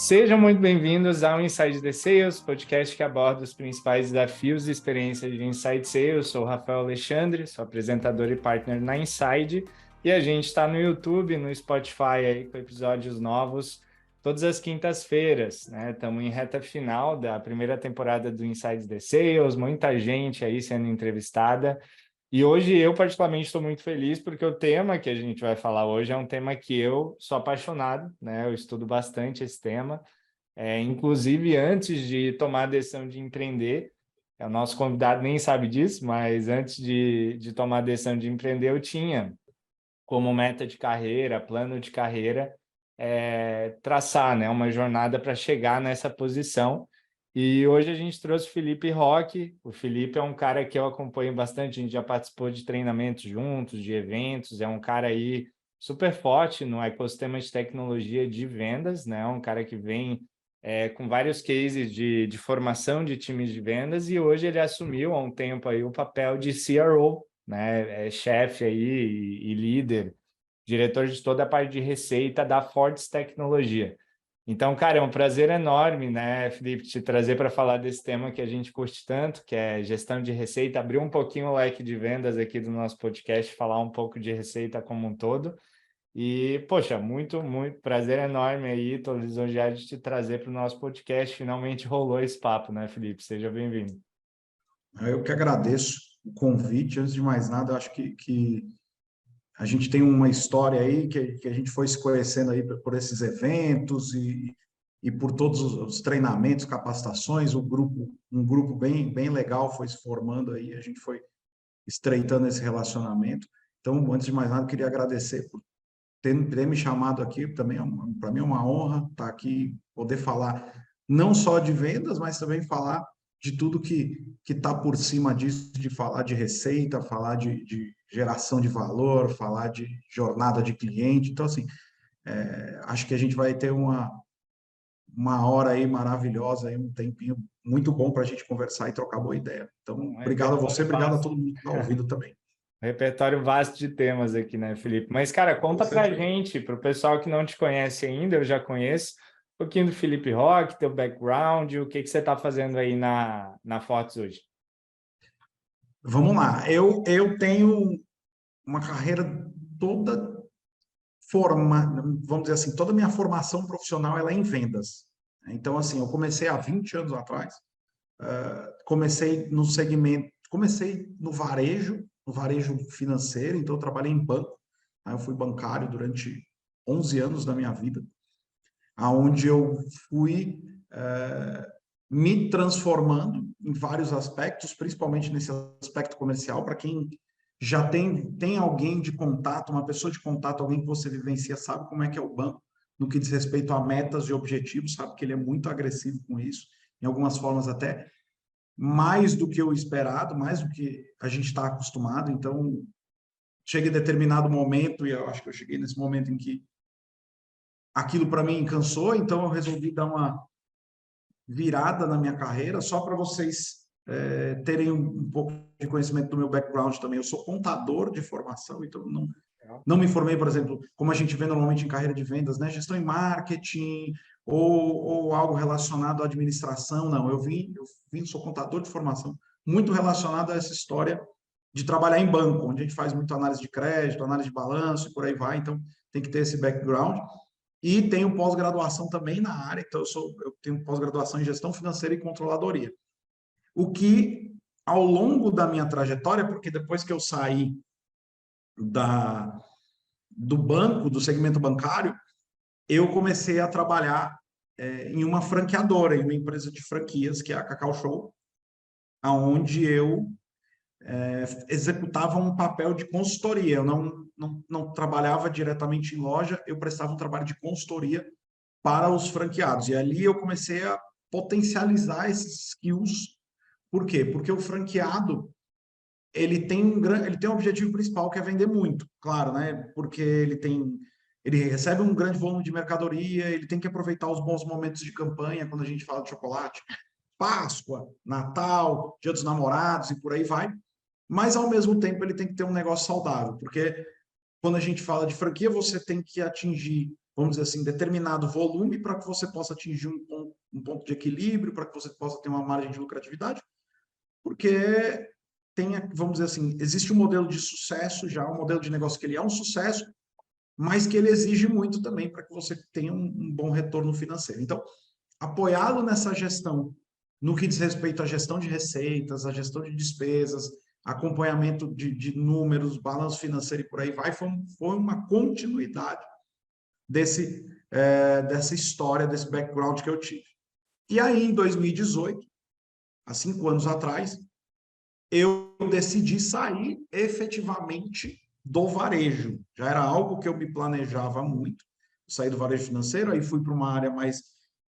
Sejam muito bem-vindos ao Inside the Sales, podcast que aborda os principais desafios e experiências de Inside Sales. Sou o Rafael Alexandre, sou apresentador e partner na Inside, e a gente está no YouTube, no Spotify, aí, com episódios novos todas as quintas-feiras, né? Estamos em reta final da primeira temporada do Inside the Sales, muita gente aí sendo entrevistada. E hoje eu particularmente estou muito feliz porque o tema que a gente vai falar hoje é um tema que eu sou apaixonado, né? Eu estudo bastante esse tema. Inclusive, antes de tomar a decisão de empreender, o nosso convidado nem sabe disso, mas antes de tomar a decisão de empreender, eu tinha como meta de carreira, plano de carreira, traçar, né, uma jornada para chegar nessa posição. E hoje a gente trouxe o Felipe Roque. O Felipe é um cara que eu acompanho bastante, a gente já participou de treinamentos juntos, de eventos, é um cara aí super forte no ecossistema de tecnologia de vendas, né? Um cara que vem com vários cases de formação de times de vendas, e hoje ele assumiu há um tempo aí o papel de CRO, né? Chefe aí e líder, diretor de toda a parte de receita da Fortes Tecnologia. Então, cara, é um prazer enorme, né, Felipe, te trazer para falar desse tema que a gente curte tanto, que é gestão de receita, abrir um pouquinho o leque de vendas aqui do nosso podcast, falar um pouco de receita como um todo. E, poxa, muito prazer enorme aí, estou lisonjeado de te trazer para o nosso podcast. Finalmente rolou esse papo, né, Felipe? Seja bem-vindo. Eu que agradeço o convite. Antes de mais nada, eu acho que a gente tem uma história aí que a gente foi se conhecendo aí por esses eventos e por todos os treinamentos, capacitações, um grupo bem legal foi se formando aí, a gente foi estreitando esse relacionamento. Então, antes de mais nada, eu queria agradecer por ter me chamado aqui. Também para mim é uma honra estar aqui, poder falar não só de vendas, mas também falar de tudo que está por cima disso, de falar de receita, falar de geração de valor, falar de jornada de cliente. Então, assim, acho que a gente vai ter uma hora aí maravilhosa, aí, um tempinho muito bom para a gente conversar e trocar boa ideia. Então, obrigado a você, obrigado a todo mundo que está ouvindo também. Repertório vasto de temas aqui, né, Felipe? Mas, cara, conta pra gente, para o pessoal que não te conhece ainda, eu já conheço, um pouquinho do Felipe Roque, teu background, o que você está fazendo aí na Fortes hoje? Vamos lá, eu tenho uma carreira toda vamos dizer assim, toda a minha formação profissional ela é em vendas. Então, assim, eu comecei há 20 anos atrás, comecei no segmento, comecei no varejo financeiro, então eu trabalhei em banco, eu fui bancário durante 11 anos da minha vida, aonde eu fui me transformando em vários aspectos, principalmente nesse aspecto comercial. Para quem já tem alguém de contato, uma pessoa de contato, alguém que você vivencia, sabe como é que é o banco no que diz respeito a metas e objetivos, sabe que ele é muito agressivo com isso, em algumas formas até mais do que o esperado, mais do que a gente está acostumado. Então, chega em determinado momento, e eu acho que eu cheguei nesse momento em que aquilo para mim cansou, então eu resolvi dar uma virada na minha carreira, só para vocês terem um pouco de conhecimento do meu background também. Eu sou contador de formação, então não me formei, por exemplo, como a gente vê normalmente em carreira de vendas, né? Gestão em marketing ou algo relacionado à administração. Não, sou contador de formação, muito relacionado a essa história de trabalhar em banco, onde a gente faz muito análise de crédito, análise de balanço e por aí vai. Então, tem que ter esse background. E tenho pós-graduação também na área, então eu tenho pós-graduação em gestão financeira e controladoria. O que, ao longo da minha trajetória, porque depois que eu saí do banco, do segmento bancário, eu comecei a trabalhar em uma franqueadora, em uma empresa de franquias, que é a Cacau Show, onde eu executava um papel de consultoria. Eu não trabalhava diretamente em loja, eu prestava um trabalho de consultoria para os franqueados. E ali eu comecei a potencializar esses skills. Por quê? Porque o franqueado ele tem um objetivo principal que é vender muito, claro, né? Porque ele recebe um grande volume de mercadoria, ele tem que aproveitar os bons momentos de campanha quando a gente fala de chocolate, Páscoa, Natal, Dia dos Namorados e por aí vai. Mas ao mesmo tempo ele tem que ter um negócio saudável, porque quando a gente fala de franquia, você tem que atingir vamos dizer assim, determinado volume para que você possa atingir um ponto de equilíbrio, para que você possa ter uma margem de lucratividade, porque vamos dizer assim, existe um modelo de sucesso já, um modelo de negócio que ele é um sucesso, mas que ele exige muito também para que você tenha um bom retorno financeiro. Então, apoiá-lo nessa gestão, no que diz respeito à gestão de receitas, à gestão de despesas, acompanhamento de números, balanço financeiro e por aí vai, foi uma continuidade dessa história, desse background que eu tive. E aí, em 2018, há 5 anos atrás, eu decidi sair efetivamente do varejo. Já era algo que eu me planejava muito, sair do varejo financeiro, aí fui para uma área mais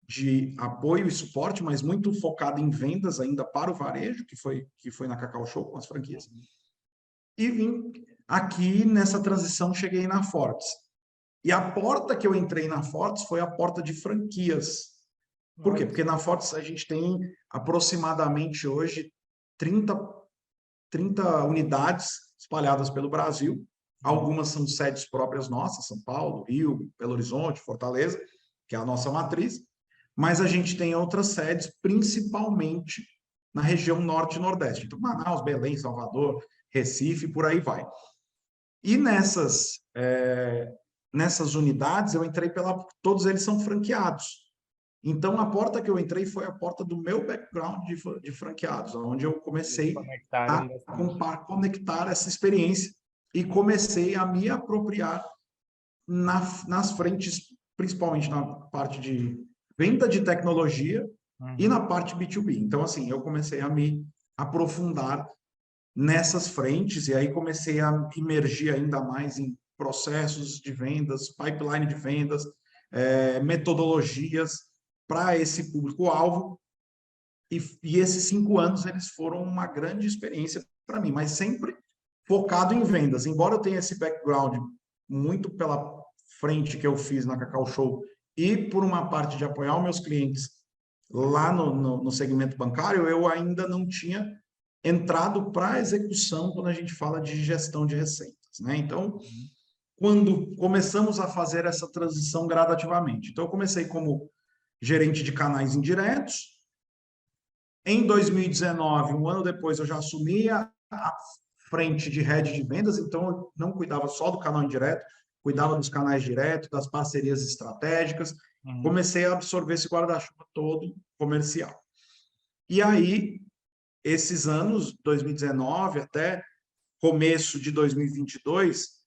de apoio e suporte, mas muito focado em vendas ainda para o varejo, que foi na Cacau Show com as franquias. E vim aqui nessa transição, cheguei na Fortes. E a porta que eu entrei na Fortes foi a porta de franquias. Por quê? Porque na Fortes a gente tem aproximadamente hoje 30 unidades espalhadas pelo Brasil. Algumas são sedes próprias nossas, São Paulo, Rio, Belo Horizonte, Fortaleza, que é a nossa matriz. Mas a gente tem outras sedes, principalmente na região norte e nordeste. Então, Manaus, Belém, Salvador, Recife, por aí vai. E nessas unidades, eu entrei todos eles são franqueados. Então, a porta que eu entrei foi a porta do meu background de franqueados, onde eu comecei a conectar essa experiência e comecei a me apropriar nas frentes, principalmente na parte de venda de tecnologia e na parte B2B. Então, assim, eu comecei a me aprofundar nessas frentes e aí comecei a imergir ainda mais em processos de vendas, pipeline de vendas, metodologias para esse público-alvo. E esses 5 anos, eles foram uma grande experiência para mim, mas sempre focado em vendas. Embora eu tenha esse background muito pela frente que eu fiz na Cacau Show e por uma parte de apoiar os meus clientes lá no segmento bancário, eu ainda não tinha entrado para a execução quando a gente fala de gestão de receitas, né? Então, quando começamos a fazer essa transição gradativamente. Então, eu comecei como gerente de canais indiretos. Em 2019, um ano depois, eu já assumi a frente de head de vendas, então eu não cuidava só do canal indireto, cuidava dos canais diretos, das parcerias estratégicas, comecei a absorver esse guarda-chuva todo comercial. E aí, esses anos, 2019 até começo de 2022,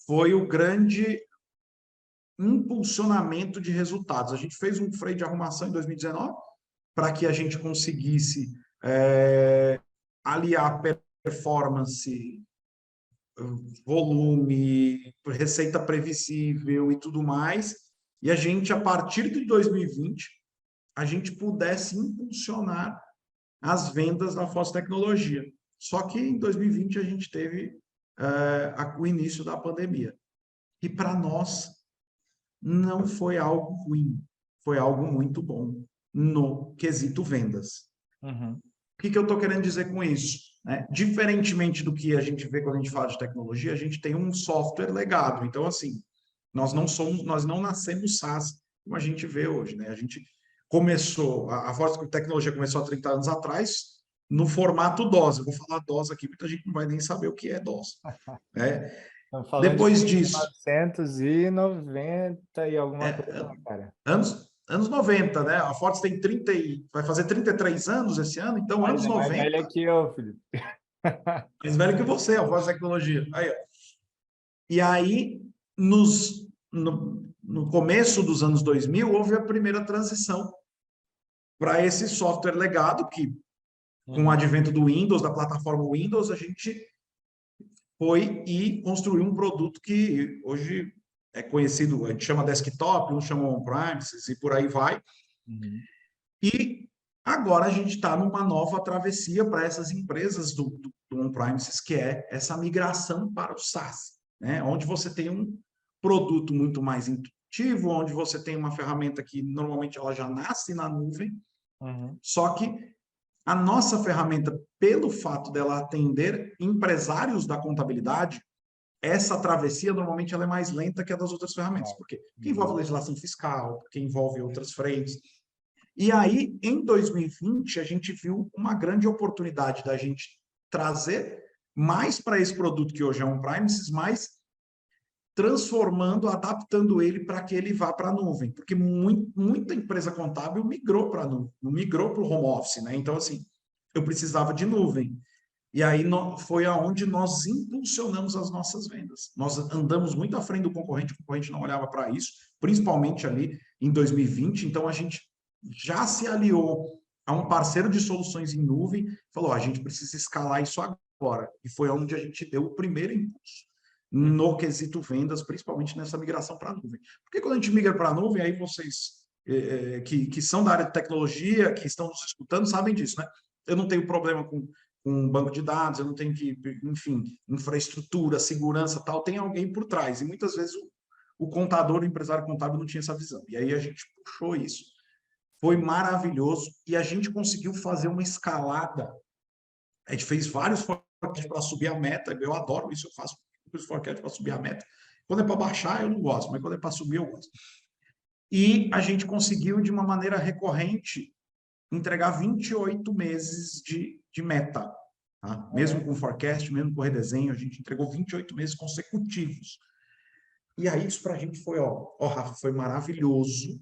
foi o grande impulsionamento de resultados. A gente fez um freio de arrumação em 2019 para que a gente conseguisse aliar performance, volume, receita previsível e tudo mais, e a gente, a partir de 2020, a gente pudesse impulsionar as vendas da Foz Tecnologia. Só que em 2020 a gente teve o início da pandemia. E para nós não foi algo ruim, foi algo muito bom no quesito vendas. O que eu estou querendo dizer com isso? Diferentemente do que a gente vê quando a gente fala de tecnologia, a gente tem um software legado. Então, assim, nós não nascemos SaaS como a gente vê hoje, né? A gente começou, a Foz Tecnologia começou há 30 anos atrás, no formato DOS. Eu vou falar DOS aqui, muita gente não vai nem saber o que é DOS. Depois disso... 1990 e alguma coisa, cara. Anos 90, né? A Fortes tem vai fazer 33 anos esse ano, então anos 90. Mais velho que eu, Felipe. Mais velho que você, a Fortes Tecnologia. Aí, ó. E aí, no começo dos anos 2000, houve a primeira transição para esse software legado, que com o advento do Windows, da plataforma Windows, a gente foi e construiu um produto que hoje é conhecido, a gente chama desktop, uns chamam on-premises e por aí vai. E agora a gente está numa nova travessia para essas empresas do on-premises, que é essa migração para o SaaS, né? Onde você tem um produto muito mais intuitivo, onde você tem uma ferramenta que normalmente ela já nasce na nuvem, só que a nossa ferramenta, pelo fato dela atender empresários da contabilidade, essa travessia, normalmente, ela é mais lenta que a das outras ferramentas, porque envolve legislação fiscal, porque envolve outras frentes. E aí, em 2020, a gente viu uma grande oportunidade da gente trazer mais para esse produto que hoje é on-premises, mais transformando, adaptando ele para que ele vá para a nuvem, porque muita empresa contábil migrou para a nuvem, migrou para o home office, né? Então, assim, eu precisava de nuvem. E aí foi aonde nós impulsionamos as nossas vendas. Nós andamos muito à frente do concorrente, o concorrente não olhava para isso, principalmente ali em 2020. Então, a gente já se aliou a um parceiro de soluções em nuvem, falou: a gente precisa escalar isso agora. E foi onde a gente deu o primeiro impulso no quesito vendas, principalmente nessa migração para a nuvem. Porque quando a gente migra para a nuvem, aí vocês que são da área de tecnologia, que estão nos escutando, sabem disso, né? Eu não tenho problema com um banco de dados, eu não tenho que, enfim, infraestrutura, segurança, tal, tem alguém por trás. E muitas vezes o contador, o empresário contábil não tinha essa visão. E aí a gente puxou isso. Foi maravilhoso e a gente conseguiu fazer uma escalada. A gente fez vários forecasts para subir a meta. Eu adoro isso, eu faço os forecasts para subir a meta. Quando é para baixar, eu não gosto, mas quando é para subir, eu gosto. E a gente conseguiu, de uma maneira recorrente, entregar 28 meses de meta. Tá? Mesmo com forecast, mesmo com redesenho, a gente entregou 28 meses consecutivos. E aí isso para a gente foi, Rafa, foi maravilhoso,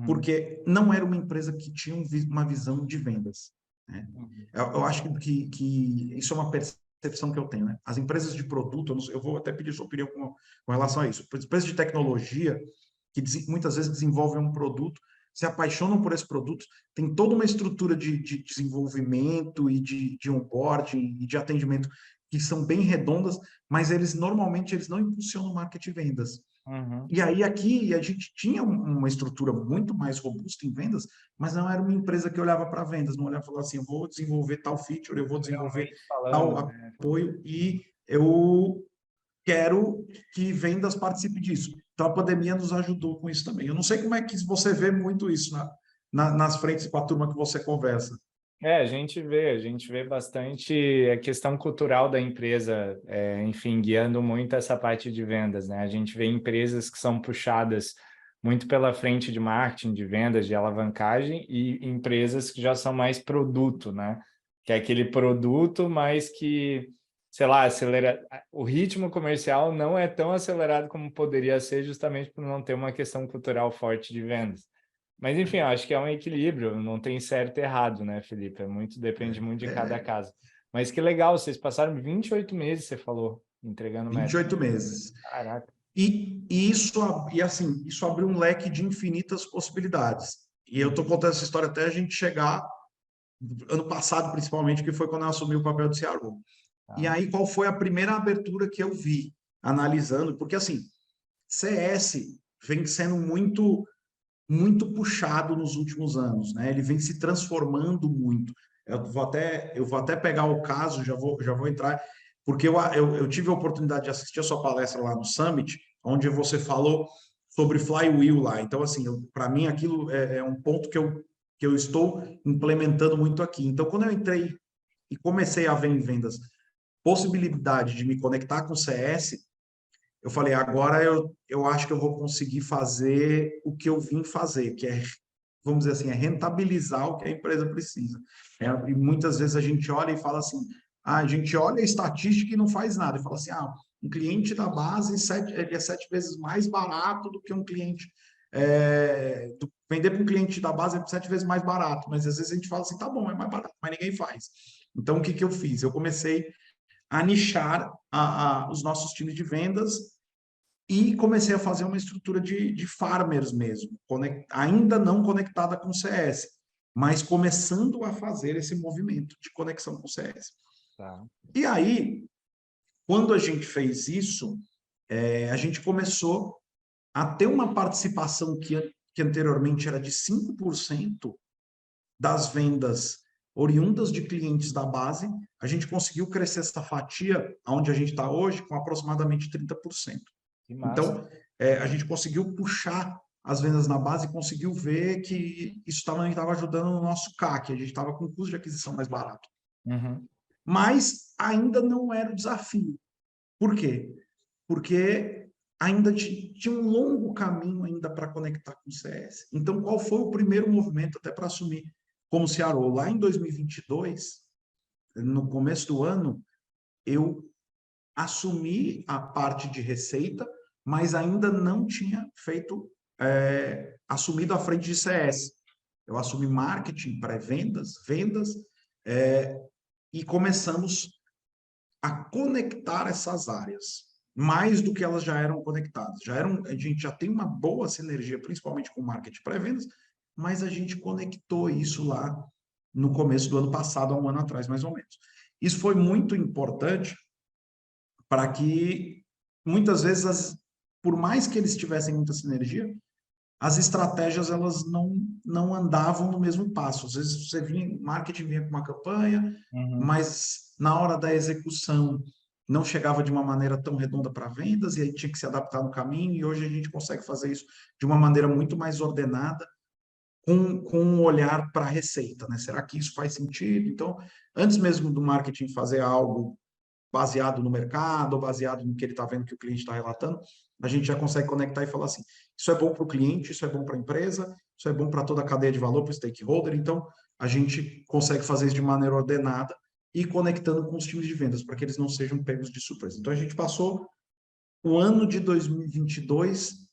porque não era uma empresa que tinha uma visão de vendas. Né? Eu acho que isso é uma percepção que eu tenho. Né? As empresas de produto, eu vou até pedir sua opinião com relação a isso. As empresas de tecnologia, que muitas vezes desenvolvem um produto, se apaixonam por esse produto, tem toda uma estrutura de desenvolvimento e de onboarding e de atendimento que são bem redondas, mas normalmente eles não impulsionam marketing e vendas. E aí aqui a gente tinha uma estrutura muito mais robusta em vendas, mas não era uma empresa que olhava para vendas, não olhava e falava assim: eu vou desenvolver tal feature, eu vou desenvolver tal apoio e eu quero que vendas participe disso. Então, a pandemia nos ajudou com isso também. Eu não sei como é que você vê muito isso nas frentes com a turma que você conversa. A gente vê bastante a questão cultural da empresa, enfim, guiando muito essa parte de vendas, né? A gente vê empresas que são puxadas muito pela frente de marketing, de vendas, de alavancagem, e empresas que já são mais produto, né? Que é aquele produto, mas que, sei lá, o ritmo comercial não é tão acelerado como poderia ser, justamente por não ter uma questão cultural forte de vendas. Mas, enfim, eu acho que é um equilíbrio, não tem certo e errado, né, Felipe? Depende muito de cada caso. Mas que legal, vocês passaram 28 meses, você falou, entregando meta. 28 meses. Caraca. Isso abriu um leque de infinitas possibilidades. E eu estou contando essa história até a gente chegar, ano passado principalmente, que foi quando eu assumi o papel de CRO. E aí, qual foi a primeira abertura que eu vi, analisando? Porque, assim, CS vem sendo muito puxado nos últimos anos, né? Ele vem se transformando muito. Eu vou até pegar o caso, já vou entrar, porque eu tive a oportunidade de assistir a sua palestra lá no Summit, onde você falou sobre flywheel lá. Então, assim, para mim aquilo é um ponto que eu estou implementando muito aqui. Então, quando eu entrei e comecei a ver em vendas possibilidade de me conectar com o CS, eu falei: agora eu acho que eu vou conseguir fazer o que eu vim fazer, que é, vamos dizer assim, rentabilizar o que a empresa precisa. E muitas vezes a gente olha e fala assim: a gente olha a estatística e não faz nada. E fala assim: um cliente da base ele é 7 vezes mais barato do que um cliente. Vender para um cliente da base é 7 vezes mais barato, mas às vezes a gente fala assim: tá bom, é mais barato, mas ninguém faz. Então, o que eu fiz? Eu comecei a nichar os nossos times de vendas e comecei a fazer uma estrutura de farmers mesmo, ainda não conectada com o CS, mas começando a fazer esse movimento de conexão com o CS. Tá. E aí, quando a gente fez isso, a gente começou a ter uma participação que anteriormente era de 5% das vendas oriundas de clientes da base, a gente conseguiu crescer essa fatia, onde a gente está hoje, com aproximadamente 30%. Então, a gente conseguiu puxar as vendas na base e conseguiu ver que isso também estava ajudando no nosso CAC, a gente estava com custo de aquisição mais barato. Mas ainda não era o desafio. Por quê? porque ainda tinha um longo caminho ainda para conectar com o CS. Então, qual foi o primeiro movimento até para assumir como CRO? Lá em 2022, no começo do ano, eu assumi a parte de receita, mas ainda não tinha feito, assumido a frente de CS. Eu assumi marketing, pré-vendas, vendas, e começamos a conectar essas áreas, mais do que elas já eram conectadas. A gente já tem uma boa sinergia, principalmente com marketing pré-vendas, mas a gente conectou isso lá no começo do ano passado, há um ano atrás, mais ou menos. Isso foi muito importante para que, muitas vezes, por mais que eles tivessem muita sinergia, as estratégias elas não andavam no mesmo passo. Às vezes você vinha, marketing vinha com uma campanha, mas na hora da execução não chegava de uma maneira tão redonda para vendas, e aí tinha que se adaptar no caminho, e hoje a gente consegue fazer isso de uma maneira muito mais ordenada, com um olhar para a receita, né? Será que isso faz sentido? Então, antes mesmo do marketing fazer algo baseado no mercado, baseado no que ele está vendo que o cliente está relatando, a gente já consegue conectar e falar assim, isso é bom para o cliente, isso é bom para a empresa, isso é bom para toda a cadeia de valor, para o stakeholder, então a gente consegue fazer isso de maneira ordenada e conectando com os times de vendas, para que eles não sejam pegos de surpresa. Então a gente passou o ano de 2022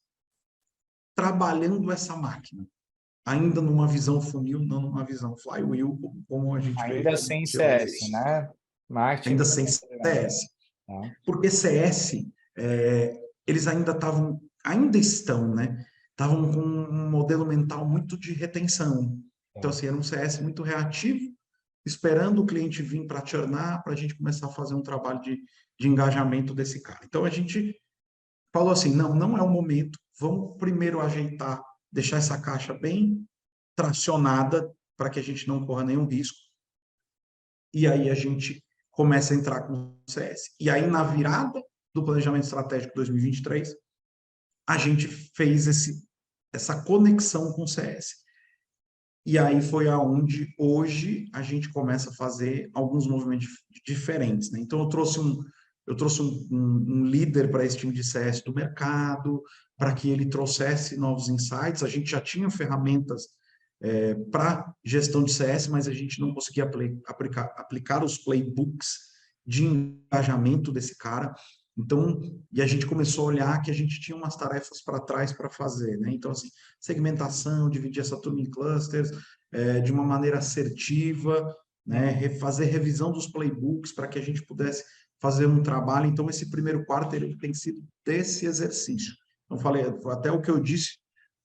trabalhando essa máquina, ainda numa visão funil, não numa visão flywheel, como a gente Ainda veio sem de lá. CS, né? Marketing. Ainda sem CS. Tá. Porque CS, eles ainda estão, né? Estavam com um modelo mental muito de retenção. Então, assim, era um CS muito reativo, esperando o cliente vir para churnar, para a gente começar a fazer um trabalho de engajamento desse cara. Então, a gente falou assim, não é o momento, vamos primeiro ajeitar, deixar essa caixa bem tracionada, para que a gente não corra nenhum risco, e aí a gente começa a entrar com o CS. E aí, na virada do planejamento estratégico 2023, a gente fez essa conexão com o CS. E aí foi aonde hoje a gente começa a fazer alguns movimentos diferentes, né? Então eu trouxe um líder para esse time de CS do mercado, para que ele trouxesse novos insights. A gente já tinha ferramentas para gestão de CS, mas a gente não conseguia aplicar os playbooks de engajamento desse cara. Então, e a gente começou a olhar que a gente tinha umas tarefas para trás para fazer, né? Então, assim, segmentação, dividir essa turma em clusters, de uma maneira assertiva, né? Fazer revisão dos playbooks para que a gente pudesse fazer um trabalho. Então, esse primeiro quarto ele tem sido desse exercício. Então, falei, até o que eu disse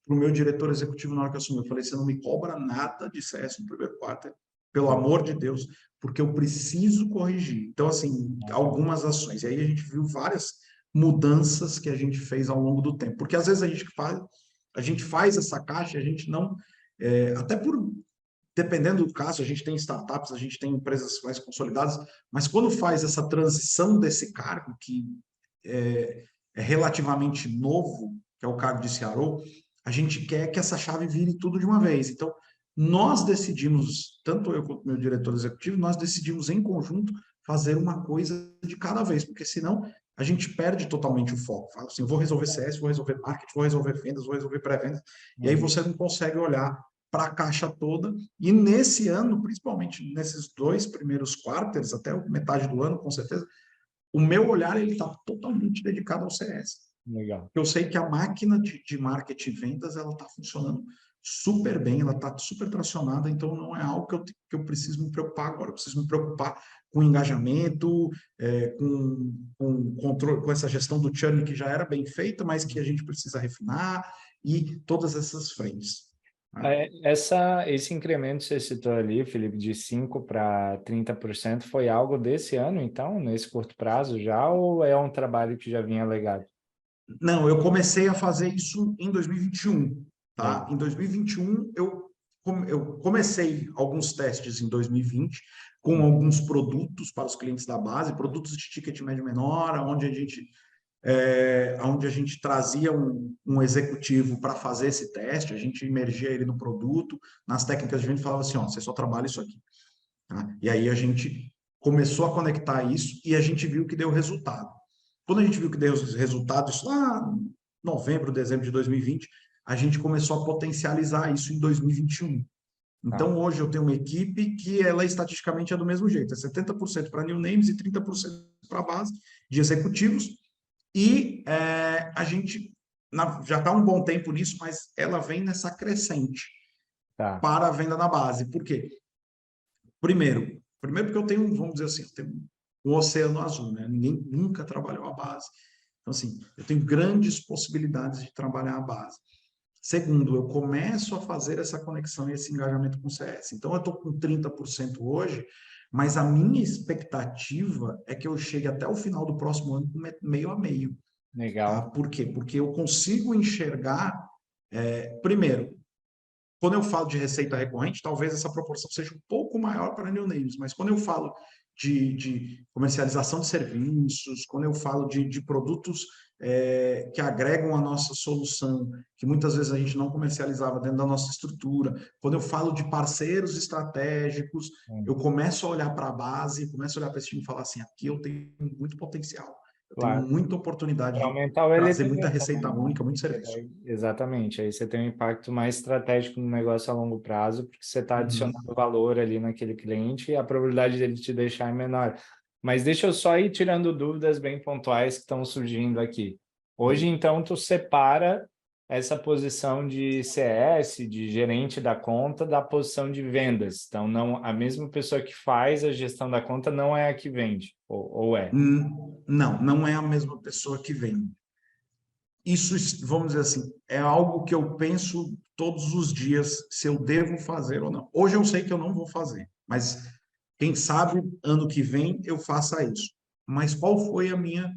para o meu diretor executivo na hora que eu assumi, eu falei, você não me cobra nada de CS no primeiro quarto, pelo amor de Deus, porque eu preciso corrigir. Então, assim, algumas ações. E aí a gente viu várias mudanças que a gente fez ao longo do tempo. Porque às vezes a gente faz essa caixa, a gente não... até por... Dependendo do caso, a gente tem startups, a gente tem empresas mais consolidadas, mas quando faz essa transição desse cargo, que é relativamente novo, que é o cargo de CRO, a gente quer que essa chave vire tudo de uma vez. Então, nós decidimos, tanto eu quanto meu diretor executivo, nós decidimos em conjunto fazer uma coisa de cada vez, porque senão a gente perde totalmente o foco. Fala assim, eu vou resolver CS, vou resolver marketing, vou resolver vendas, vou resolver pré-vendas, e aí você não consegue olhar para a caixa toda. E nesse ano, principalmente nesses 2 primeiros quarters, até metade do ano, com certeza, o meu olhar ele está totalmente dedicado ao CS. Legal. Eu sei que a máquina de marketing e vendas ela está funcionando super bem, ela está super tracionada, então não é algo que eu preciso me preocupar agora. Eu preciso me preocupar com engajamento, com controle, com essa gestão do churn que já era bem feita, mas que a gente precisa refinar, e todas essas frentes. Esse incremento que você citou ali, Felipe, de 5% para 30%, foi algo desse ano, então, nesse curto prazo já, ou é um trabalho que já vinha legado? Não, eu comecei a fazer isso em 2021, tá? Em 2021, eu comecei alguns testes em 2020 com alguns produtos para os clientes da base, produtos de ticket médio menor, onde a gente trazia um executivo para fazer esse teste, a gente imergia ele no produto, nas técnicas de venda, e falava assim, ó, você só trabalha isso aqui. Tá? E aí a gente começou a conectar isso e a gente viu que deu resultado. Quando a gente viu que deu os resultados, isso lá em novembro, dezembro de 2020, a gente começou a potencializar isso em 2021. Tá. Então, hoje eu tenho uma equipe que ela estatisticamente é do mesmo jeito, é 70% para new names e 30% para a base de executivos, e a gente já está um bom tempo nisso, mas ela vem nessa crescente Tá. para a venda na base. Por quê? Primeiro porque eu tenho, vamos dizer assim, eu tenho um oceano azul, né? Ninguém nunca trabalhou a base. Então, assim, eu tenho grandes possibilidades de trabalhar a base. Segundo, eu começo a fazer essa conexão e esse engajamento com o CS. Então, eu estou com 30% hoje, mas a minha expectativa é que eu chegue até o final do próximo ano com meio a meio. Tá? Legal. Por quê? Porque eu consigo enxergar, primeiro, quando eu falo de receita recorrente, talvez essa proporção seja um pouco maior para new names, mas quando eu falo de comercialização de serviços, quando eu falo de produtos que agregam a nossa solução, que muitas vezes a gente não comercializava dentro da nossa estrutura, quando eu falo de parceiros estratégicos, eu começo a olhar para a base, começo a olhar para esse time e falar assim, aqui eu tenho muito potencial, eu tenho Claro. muita oportunidade Para de aumentar o trazer muita LTV receita também, né? única, muito Porque serviço. exatamente, aí você tem um impacto mais estratégico no negócio a longo prazo, porque você está Uhum. adicionando valor ali naquele cliente e a probabilidade dele te deixar é menor. Mas deixa eu só ir tirando dúvidas bem pontuais que estão surgindo aqui. Hoje, então, tu separa essa posição de CS, de gerente da conta, da posição de vendas. Então, não, a mesma pessoa que faz a gestão da conta não é a que vende, ou é? Não, não é a mesma pessoa que vem. Isso, vamos dizer assim, é algo que eu penso todos os dias se eu devo fazer ou não. Hoje eu sei que eu não vou fazer, mas quem sabe ano que vem eu faça isso. Mas qual foi a minha,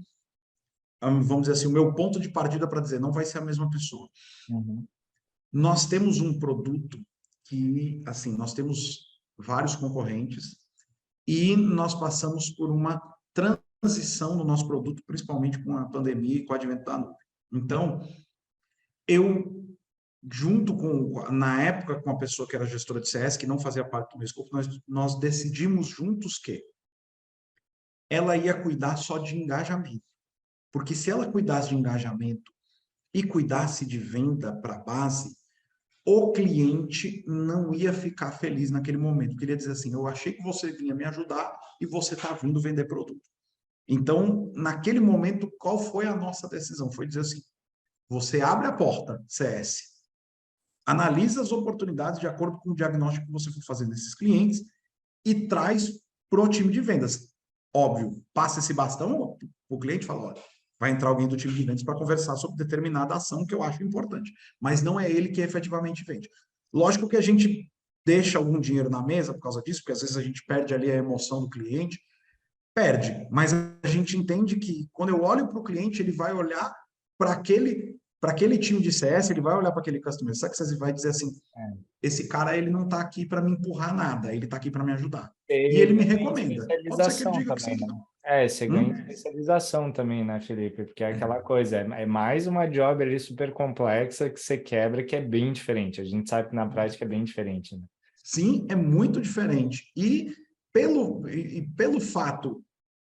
vamos dizer assim, o meu ponto de partida para dizer não vai ser a mesma pessoa? Uhum. Nós temos um produto que, assim, nós temos vários concorrentes e nós passamos por uma transição no nosso produto, principalmente com a pandemia e com o advento da nuvem. Então, eu, junto com, na época, com a pessoa que era gestora de CS, que não fazia parte do meu escopo, nós decidimos juntos que ela ia cuidar só de engajamento. Porque se ela cuidasse de engajamento e cuidasse de venda para a base, o cliente não ia ficar feliz naquele momento. Queria dizer assim, eu achei que você vinha me ajudar e você está vindo vender produto. Então, naquele momento, qual foi a nossa decisão? Foi dizer assim, você abre a porta, CS, analisa as oportunidades de acordo com o diagnóstico que você for fazer nesses clientes e traz para o time de vendas. Óbvio, passa esse bastão, o cliente fala, olha, vai entrar alguém do time de vendas para conversar sobre determinada ação que eu acho importante, mas não é ele que efetivamente vende. Lógico que a gente deixa algum dinheiro na mesa por causa disso, porque às vezes a gente perde ali a emoção do cliente, perde, mas a gente entende que quando eu olho para o cliente, ele vai olhar para aquele time de CS, ele vai olhar para aquele customer success e vai dizer assim, esse cara ele não está aqui para me empurrar nada, ele está aqui para me ajudar. E Você ele me ganha recomenda. Pode ser que ele especialização diga que sim, também, que né? não. É, você ganha Hum? especialização também, né, Felipe? Porque é aquela coisa, é mais uma job ali super complexa que você quebra, que é bem diferente. A gente sabe que na prática é bem diferente, né? Sim, é muito diferente. E pelo fato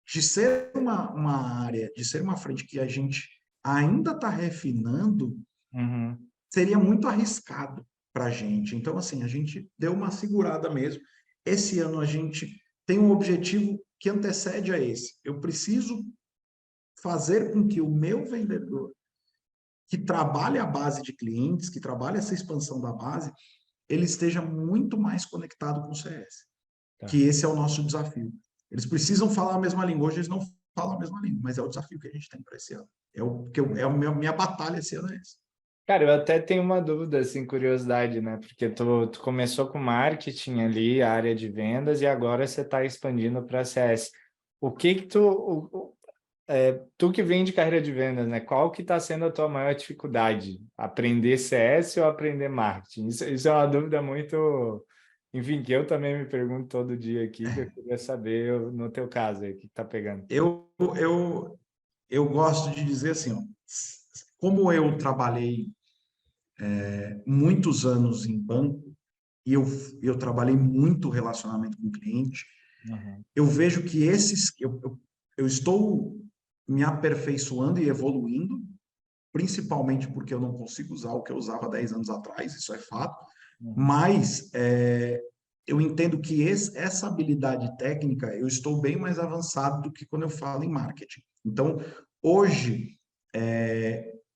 de ser uma área, de ser uma frente que a gente ainda está refinando, Uhum. seria muito arriscado para a gente. Então, assim, a gente deu uma segurada mesmo. Esse ano a gente tem um objetivo que antecede a esse. Eu preciso fazer com que o meu vendedor, que trabalha a base de clientes, que trabalha essa expansão da base, ele esteja muito mais conectado com o CS. Tá. Que esse é o nosso desafio. Eles precisam falar a mesma língua. Hoje eles não falam a mesma língua, mas é o desafio que a gente tem para esse ano. A minha batalha esse ano é esse. Cara, eu até tenho uma dúvida, assim, curiosidade, né? Porque tu começou com marketing ali, a área de vendas, e agora você está expandindo para CS. O que que tu que vem de carreira de vendas, né? Qual que está sendo a tua maior dificuldade? Aprender CS ou aprender marketing? Isso é uma dúvida muito, enfim, que eu também me pergunto todo dia aqui, que eu queria saber, no teu caso aí, o que tá pegando? Eu, eu, eu gosto de dizer assim, ó, como eu trabalhei muitos anos em banco e eu trabalhei muito relacionamento com o cliente, Uhum. eu vejo que eu estou me aperfeiçoando e evoluindo, principalmente porque eu não consigo usar o que eu usava 10 anos atrás, isso é fato, mas eu entendo que essa habilidade técnica, eu estou bem mais avançado do que quando eu falo em marketing. Então, hoje,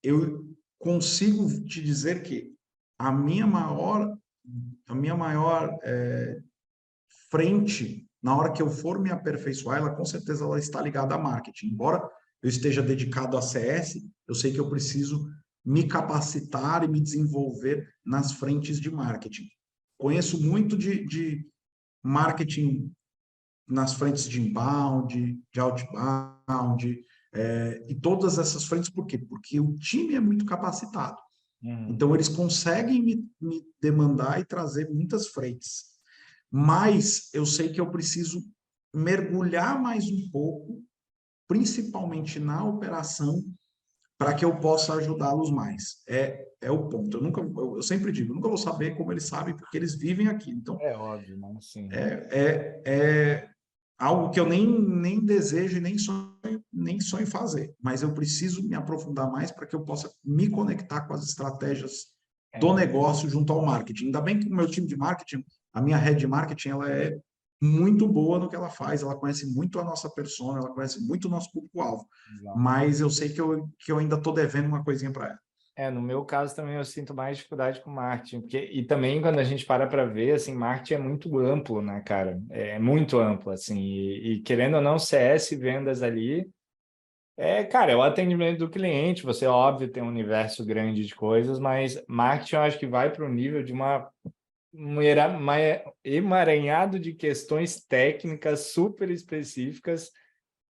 eu consigo te dizer que a minha maior frente, na hora que eu for me aperfeiçoar, ela com certeza ela está ligada a marketing. Embora eu esteja dedicado a CS, eu sei que eu preciso me capacitar e me desenvolver nas frentes de marketing. Conheço muito de marketing nas frentes de inbound, de outbound, e todas essas frentes, por quê? Porque o time é muito capacitado. Então, eles conseguem me demandar e trazer muitas frentes. Mas eu sei que eu preciso mergulhar mais um pouco, principalmente na operação, para que eu possa ajudá-los mais. É o ponto. Eu sempre digo, eu nunca vou saber como eles sabem, porque eles vivem aqui. Então, É óbvio, né? Sim. é algo que eu nem desejo e nem sonho fazer. Mas eu preciso me aprofundar mais para que eu possa me conectar com as estratégias do negócio junto ao marketing. Ainda bem que o meu time de marketing, a minha head de marketing, ela é muito boa no que ela faz, ela conhece muito a nossa persona, ela conhece muito o nosso público-alvo. Exato. Mas eu sei que eu ainda estou devendo uma coisinha para ela. No meu caso também eu sinto mais dificuldade com marketing, porque, e também quando a gente para ver, assim, marketing é muito amplo, né, cara? É muito amplo, assim, e querendo ou não, CS, vendas ali, cara, é o atendimento do cliente, você, óbvio, tem um universo grande de coisas, mas marketing eu acho que vai para o nível de um emaranhado de questões técnicas super específicas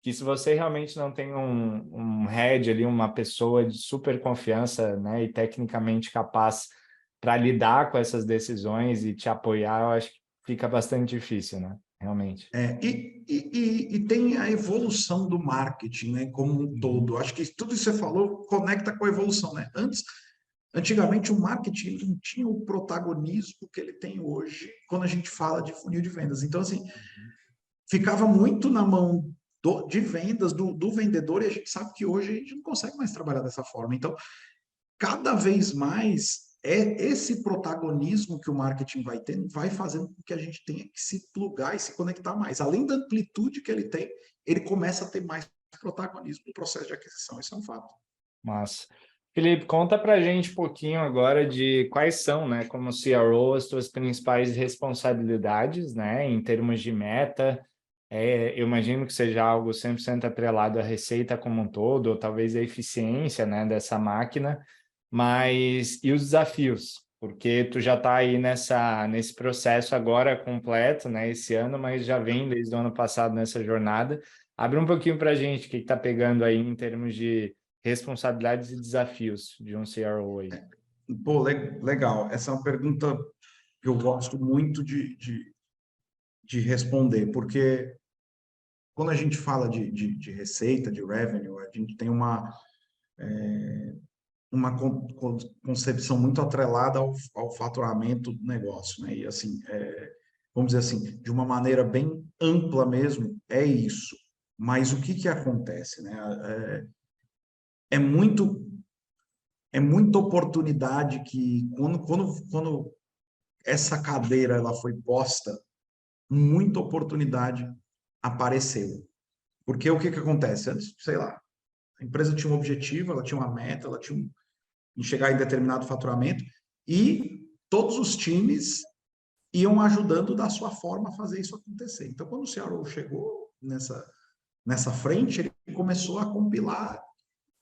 que se você realmente não tem um head ali, uma pessoa de super confiança, né, e tecnicamente capaz para lidar com essas decisões e te apoiar, eu acho que fica bastante difícil, né? Realmente. E tem a evolução do marketing, né, como um todo. Acho que tudo isso que você falou conecta com a evolução, né? Antigamente, o marketing não tinha o protagonismo que ele tem hoje quando a gente fala de funil de vendas. Então, assim, ficava muito na mão de vendas, do vendedor, e a gente sabe que hoje a gente não consegue mais trabalhar dessa forma. Então, cada vez mais, esse protagonismo que o marketing vai tendo, vai fazendo com que a gente tenha que se plugar e se conectar mais. Além da amplitude que ele tem, ele começa a ter mais protagonismo no processo de aquisição. Isso é um fato. Mas, Felipe, conta pra gente um pouquinho agora de quais são, né, como CRO, as tuas principais responsabilidades, né, em termos de meta. Eu imagino que seja algo 100% atrelado à receita como um todo, ou talvez a eficiência, né, dessa máquina, mas e os desafios? Porque tu já está aí nesse processo agora completo, né, esse ano, mas já vem desde o ano passado nessa jornada. Abre um pouquinho para a gente o que está pegando aí em termos de responsabilidades e desafios de um CRO aí. Pô, legal. Essa é uma pergunta que eu gosto muito de responder, porque quando a gente fala de receita, de revenue, a gente tem uma concepção muito atrelada ao faturamento do negócio, né? E assim, vamos dizer assim, de uma maneira bem ampla mesmo, é isso. Mas o que acontece, né? É muito é muita oportunidade que quando essa cadeira ela foi posta, muita oportunidade apareceu. Porque o que acontece? Antes, sei lá, a empresa tinha um objetivo, ela tinha uma meta, ela tinha em chegar em determinado faturamento, e todos os times iam ajudando da sua forma a fazer isso acontecer. Então, quando o CRO chegou nessa frente, ele começou a compilar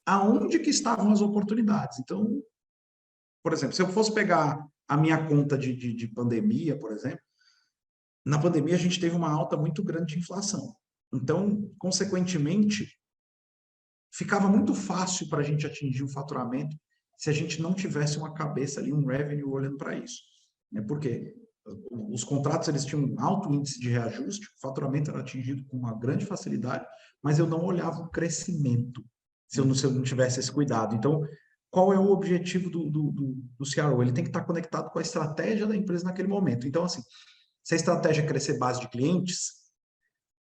aonde que estavam as oportunidades. Então, por exemplo, se eu fosse pegar a minha conta de pandemia, por exemplo, na pandemia a gente teve uma alta muito grande de inflação. Então, consequentemente, ficava muito fácil para a gente atingir o faturamento se a gente não tivesse uma cabeça ali, um revenue olhando para isso. Porque os contratos eles tinham um alto índice de reajuste, o faturamento era atingido com uma grande facilidade, mas eu não olhava o crescimento se eu não tivesse esse cuidado. Então, qual é o objetivo do CRO? Ele tem que estar conectado com a estratégia da empresa naquele momento. Então, assim, se a estratégia é crescer base de clientes,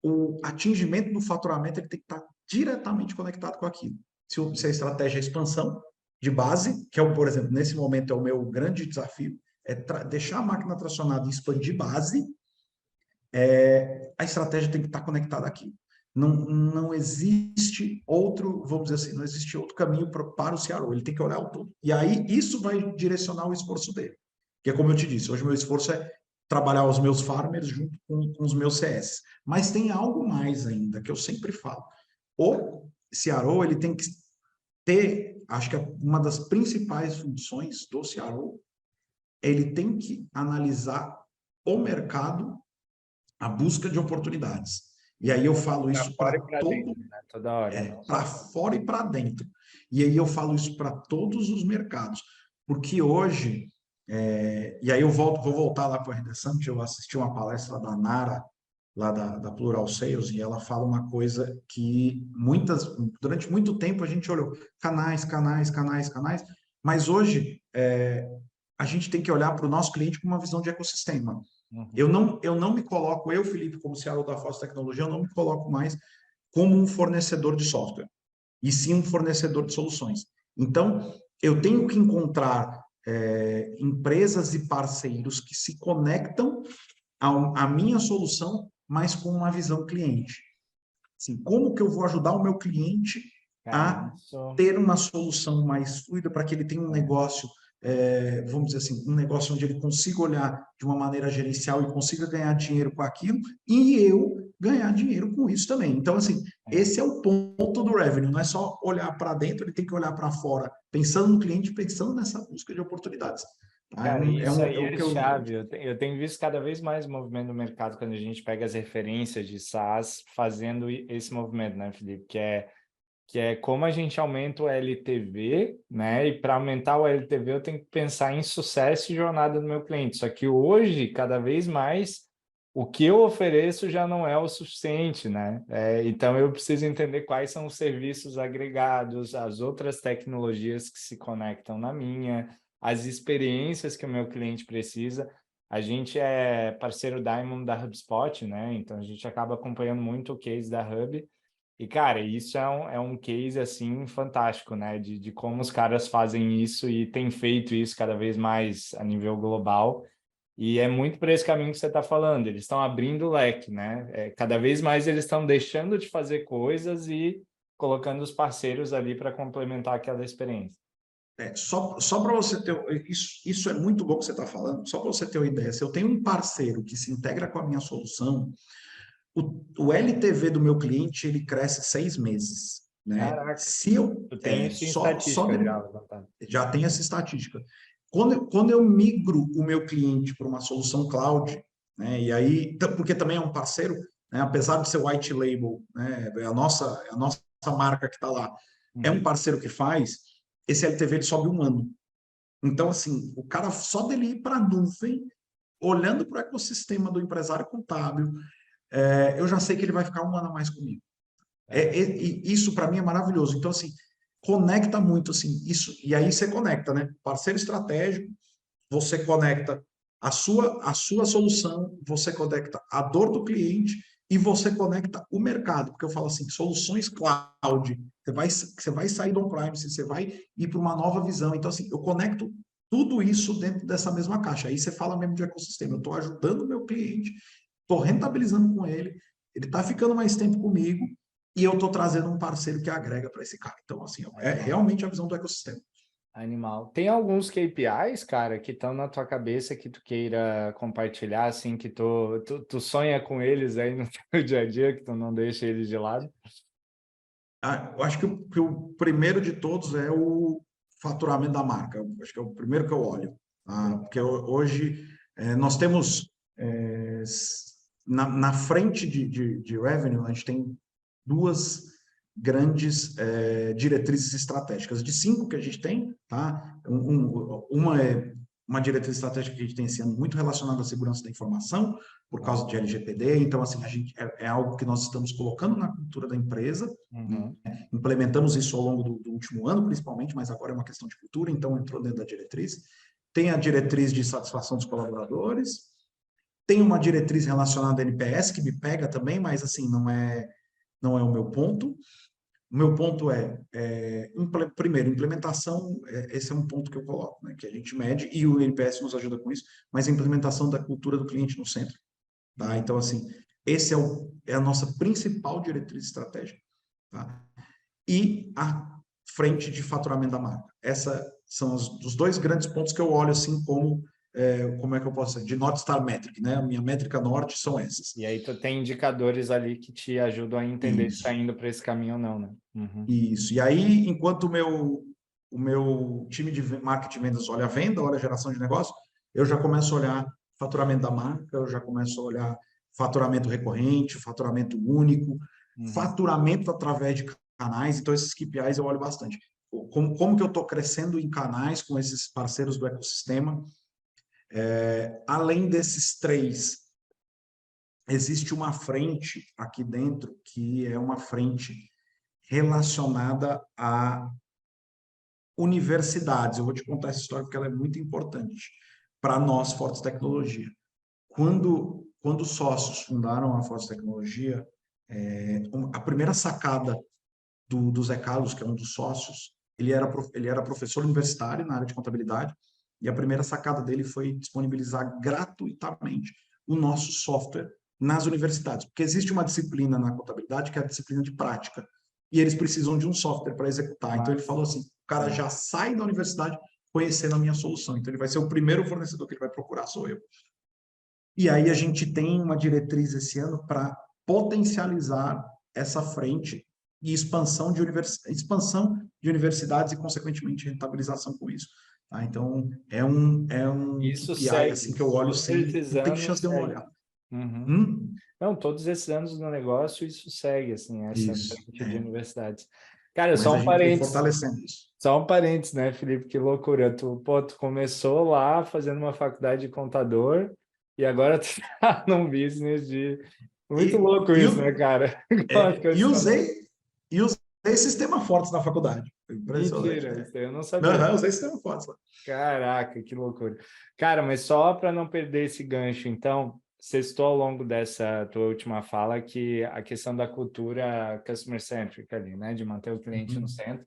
o atingimento do faturamento ele tem que estar diretamente conectado com aquilo. Se a estratégia é expansão de base, que é, por exemplo, nesse momento é o meu grande desafio, é deixar a máquina tracionada e expandir base, a estratégia tem que estar conectada aqui. Não existe outro, vamos dizer assim, não existe outro caminho para o CRO, ele tem que olhar o todo. E aí isso vai direcionar o esforço dele. Que é como eu te disse, hoje o meu esforço é trabalhar os meus farmers junto com os meus CS. Mas tem algo mais ainda, que eu sempre falo. O CRO, ele tem que ter, acho que uma das principais funções do CRO, ele tem que analisar o mercado, a busca de oportunidades. E aí eu falo Para isso fora para e para todo, dentro, né? Toda hora, não para só. fora e para dentro. E aí eu falo isso para todos os mercados, porque hoje, e aí vou voltar lá para a redação, que eu assisti uma palestra da Nara, lá da Plural Sales, e ela fala uma coisa que durante muito tempo a gente olhou canais, mas hoje a gente tem que olhar para o nosso cliente com uma visão de ecossistema. Uhum. Eu não me coloco, Felipe, como CEO da Foz Tecnologia, eu não me coloco mais como um fornecedor de software, e sim um fornecedor de soluções. Então, eu tenho que encontrar empresas e parceiros que se conectam à minha solução, mas com uma visão cliente. Assim, como que eu vou ajudar o meu cliente Cara, a isso... ter uma solução mais fluida para que ele tenha um negócio, vamos dizer assim, um negócio onde ele consiga olhar de uma maneira gerencial e consiga ganhar dinheiro com aquilo, e eu ganhar dinheiro com isso também. Então, assim, esse é o ponto do revenue, não é só olhar para dentro, ele tem que olhar para fora, pensando no cliente, pensando nessa busca de oportunidades. Tá? Cara, isso aí O é que eu... chave. Eu tenho visto cada vez mais movimento no mercado quando a gente pega as referências de SaaS fazendo esse movimento, né, Felipe? Que é como a gente aumenta o LTV, né? E para aumentar o LTV, eu tenho que pensar em sucesso e jornada do meu cliente. Só que hoje, cada vez mais, o que eu ofereço já não é o suficiente, né? Então, eu preciso entender quais são os serviços agregados, as outras tecnologias que se conectam na minha, as experiências que o meu cliente precisa. A gente é parceiro Diamond da HubSpot, né? Então, a gente acaba acompanhando muito o case da Hub. E, cara, isso é um case, assim, fantástico, né? De como os caras fazem isso e têm feito isso cada vez mais a nível global. E é muito por esse caminho que você está falando. Eles estão abrindo o leque, né? Cada vez mais eles estão deixando de fazer coisas e colocando os parceiros ali para complementar aquela experiência. Só para você ter... Isso é muito bom que você está falando. Só para você ter uma ideia, se eu tenho um parceiro que se integra com a minha solução, o LTV do meu cliente ele cresce 6 meses, né? Caraca, Se eu eu tenho isso em estatística já levantado. já tem essa estatística. Quando eu migro o meu cliente para uma solução cloud, né? E aí, porque também é um parceiro, né? Apesar de ser white label, né? É a nossa marca que está lá, é um Uhum. parceiro que faz, esse LTV ele sobe 1 ano. Então, assim, o cara só dele ir para a nuvem, olhando para o ecossistema do empresário contábil, eu já sei que ele vai ficar 1 ano a mais comigo. Isso para mim é maravilhoso. Então, assim, conecta muito, assim, isso, e aí você conecta, né? Parceiro estratégico, você conecta a sua solução, você conecta a dor do cliente e você conecta o mercado, porque eu falo assim, soluções cloud, você vai sair do on-premise, você vai ir para uma nova visão. Então, assim, eu conecto tudo isso dentro dessa mesma caixa. Aí você fala mesmo de ecossistema. Eu estou ajudando o meu cliente, estou rentabilizando com ele está ficando mais tempo comigo e eu estou trazendo um parceiro que agrega para esse cara. Então, assim, é realmente a visão do ecossistema. Animal. Tem alguns KPIs, cara, que estão na tua cabeça que tu queira compartilhar, assim, que tu sonha com eles aí no teu dia a dia, que tu não deixa eles de lado? Eu acho que o primeiro de todos é o faturamento da marca. Eu acho que é o primeiro que eu olho. Tá? Porque hoje nós temos, na frente de revenue, a gente tem duas grandes diretrizes estratégicas. De 5 que a gente tem, tá? Uma é uma diretriz estratégica que a gente tem esse ano muito relacionada à segurança da informação, por causa de LGPD. Então, assim, a gente é algo que nós estamos colocando na cultura da empresa. Uhum. Implementamos isso ao longo do último ano, principalmente, mas agora é uma questão de cultura, então entrou dentro da diretriz. Tem a diretriz de satisfação dos colaboradores, tem uma diretriz relacionada a NPS, que me pega também, mas assim, não é o meu ponto. O meu ponto primeiro, implementação, esse é um ponto que eu coloco, né, que a gente mede, e o NPS nos ajuda com isso, mas a implementação da cultura do cliente no centro. Tá? Então, assim, esse é a nossa principal diretriz estratégica. Tá? E a frente de faturamento da marca. Esses são os dois grandes pontos que eu olho assim como é que eu posso dizer, de North Star Metric, né? A minha métrica norte são essas. E aí tu tem indicadores ali que te ajudam a entender se está Isso, indo para esse caminho ou não, né? Uhum. isso. E aí, enquanto o meu time de marketing e vendas olha a venda, olha a geração de negócio, eu já começo a olhar faturamento da marca, eu já começo a olhar faturamento recorrente, faturamento único, Uhum. faturamento através de canais. Então, esses KPIs eu olho bastante. Como que eu estou crescendo em canais com esses parceiros do ecossistema? Além desses três, existe uma frente aqui dentro que é uma frente relacionada a universidades. Eu vou te contar essa história porque ela é muito importante para nós, Fortes Tecnologia. Quando os sócios fundaram a Fortes Tecnologia, a primeira sacada do Zé Carlos, que é um dos sócios, ele era professor universitário na área de contabilidade, e a primeira sacada dele foi disponibilizar gratuitamente o nosso software nas universidades, porque existe uma disciplina na contabilidade que é a disciplina de prática, e eles precisam de um software para executar. Então ele falou assim, o cara já sai da universidade conhecendo a minha solução, então ele vai ser o primeiro fornecedor que ele vai procurar, sou eu. E aí a gente tem uma diretriz esse ano para potencializar essa frente e expansão de universidades e, consequentemente, rentabilização com isso. Tá? Então, é um Isso KPI segue. assim, que eu olho Todos sem, esses não tem anos chance de eu não segue. olhar. Uhum. Hum? Não, todos esses anos no negócio, isso segue, assim, essa Isso, frente de universidades. Cara, mas só a um gente vem parênteses. fortalecendo isso. Só um parênteses, né, Felipe? Que loucura. Tu começou lá fazendo uma faculdade de contador e agora tu tá num business de... Muito E, louco e, isso, né, cara? Como as e coisas são. usei sistema fortes na faculdade. Impressionante, Mentira, né? isso aí eu não sabia. Não, usei sistema fortes lá. Caraca, que loucura. Cara, mas só para não perder esse gancho, então, você citou ao longo dessa tua última fala que a questão da cultura customer-centric ali, né, de manter o cliente no Uhum. centro.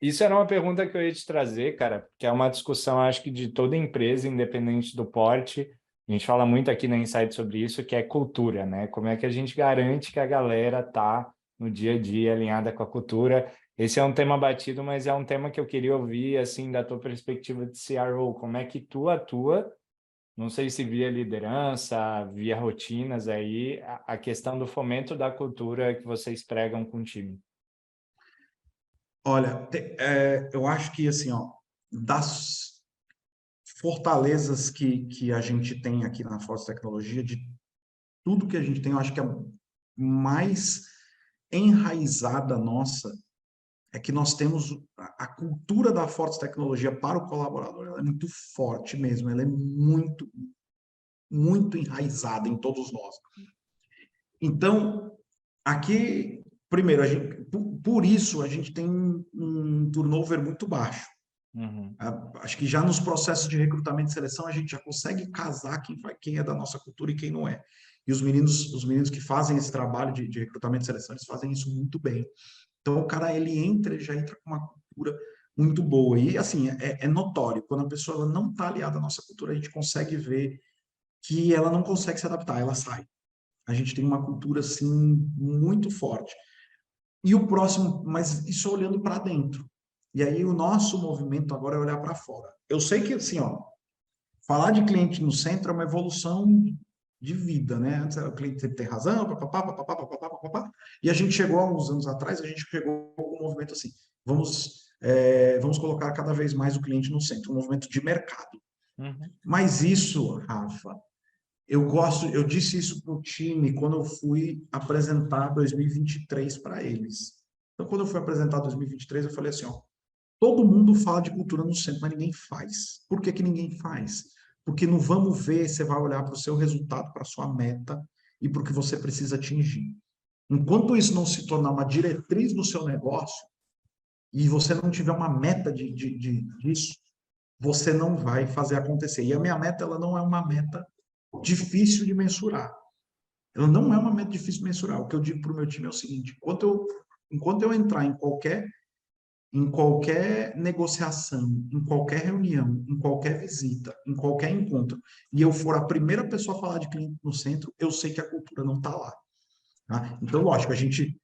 Isso era uma pergunta que eu ia te trazer, cara, que é uma discussão, acho que de toda empresa, independente do porte. A gente fala muito aqui na Insight sobre isso, que é cultura, né? Como é que a gente garante que a galera tá no dia a dia alinhada com a cultura? Esse é um tema batido, mas é um tema que eu queria ouvir, assim, da tua perspectiva de CRO. Como é que tu atua? Não sei se via liderança, via rotinas aí, a questão do fomento da cultura que vocês pregam com o time. Olha, eu acho que assim, ó, das fortalezas que a gente tem aqui na Força Tecnologia, de tudo que a gente tem, eu acho que a mais enraizada nossa é que nós temos a cultura da Forte Tecnologia para o colaborador, ela é muito forte mesmo, ela é muito, muito enraizada em todos nós. Então, aqui, primeiro, por isso a gente tem um turnover muito baixo. Uhum. Acho que já nos processos de recrutamento e seleção a gente já consegue casar quem é da nossa cultura e quem não é. E os meninos que fazem esse trabalho de recrutamento e seleção, eles fazem isso muito bem. Então o cara ele já entra com uma cultura muito boa. E assim, é notório, quando a pessoa ela não está aliada à nossa cultura, a gente consegue ver que ela não consegue se adaptar, ela sai. A gente tem uma cultura assim muito forte. E o próximo, mas isso olhando para dentro. E aí o nosso movimento agora é olhar para fora. Eu sei que assim, ó, falar de cliente no centro é uma evolução de vida, né? Antes o cliente sempre tem razão, papapá, papapá, papapá, papapá. E a gente chegou há uns anos atrás, a gente chegou com um movimento assim, vamos colocar cada vez mais o cliente no centro, um movimento de mercado. Uhum. Mas isso, Rafa, eu disse isso para o time quando eu fui apresentar 2023 para eles. Então, quando eu fui apresentar 2023, eu falei assim, ó, todo mundo fala de cultura no centro, mas ninguém faz. Por que que ninguém faz? Porque no vamos ver, você vai olhar para o seu resultado, para a sua meta e para o que você precisa atingir. Enquanto isso não se tornar uma diretriz no seu negócio e você não tiver uma meta disso, você não vai fazer acontecer. E a minha meta, ela não é uma meta difícil de mensurar. Ela não é uma meta difícil de mensurar. O que eu digo para o meu time é o seguinte: enquanto eu entrar em qualquer negociação, em qualquer reunião, em qualquer visita, em qualquer encontro, e eu for a primeira pessoa a falar de cliente no centro, eu sei que a cultura não está lá. Tá? Então, lógico, a gente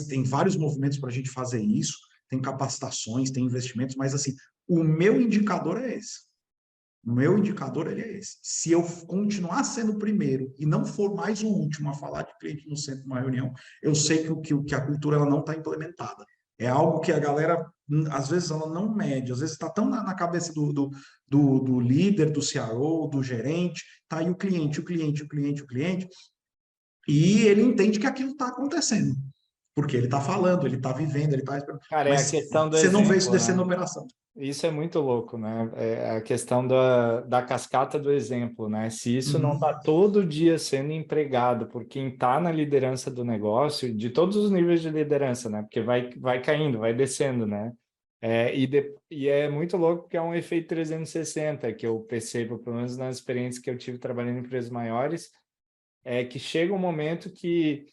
tem vários movimentos para a gente fazer isso, tem capacitações, tem investimentos, mas assim, o meu indicador é esse. O meu indicador ele é esse. Se eu continuar sendo o primeiro e não for mais o último a falar de cliente no centro de uma reunião, eu sei que a cultura ela não está implementada. É algo que a galera, às vezes, ela não mede, às vezes está tão na cabeça do líder, do CRO, do gerente, tá aí o cliente, o cliente, e ele entende que aquilo está acontecendo, porque ele está falando, ele está vivendo, ele está. Cara, é a Mas questão do você não vê isso exemplo, descendo na né? operação. Isso é muito louco, né? É a questão da cascata do exemplo, né? Se isso não está Uhum. todo dia sendo empregado por quem está na liderança do negócio, de todos os níveis de liderança, né? Porque vai caindo, vai descendo, né? E é muito louco porque é um efeito 360 que eu percebo, pelo menos nas experiências que eu tive trabalhando em empresas maiores, é que chega um momento que,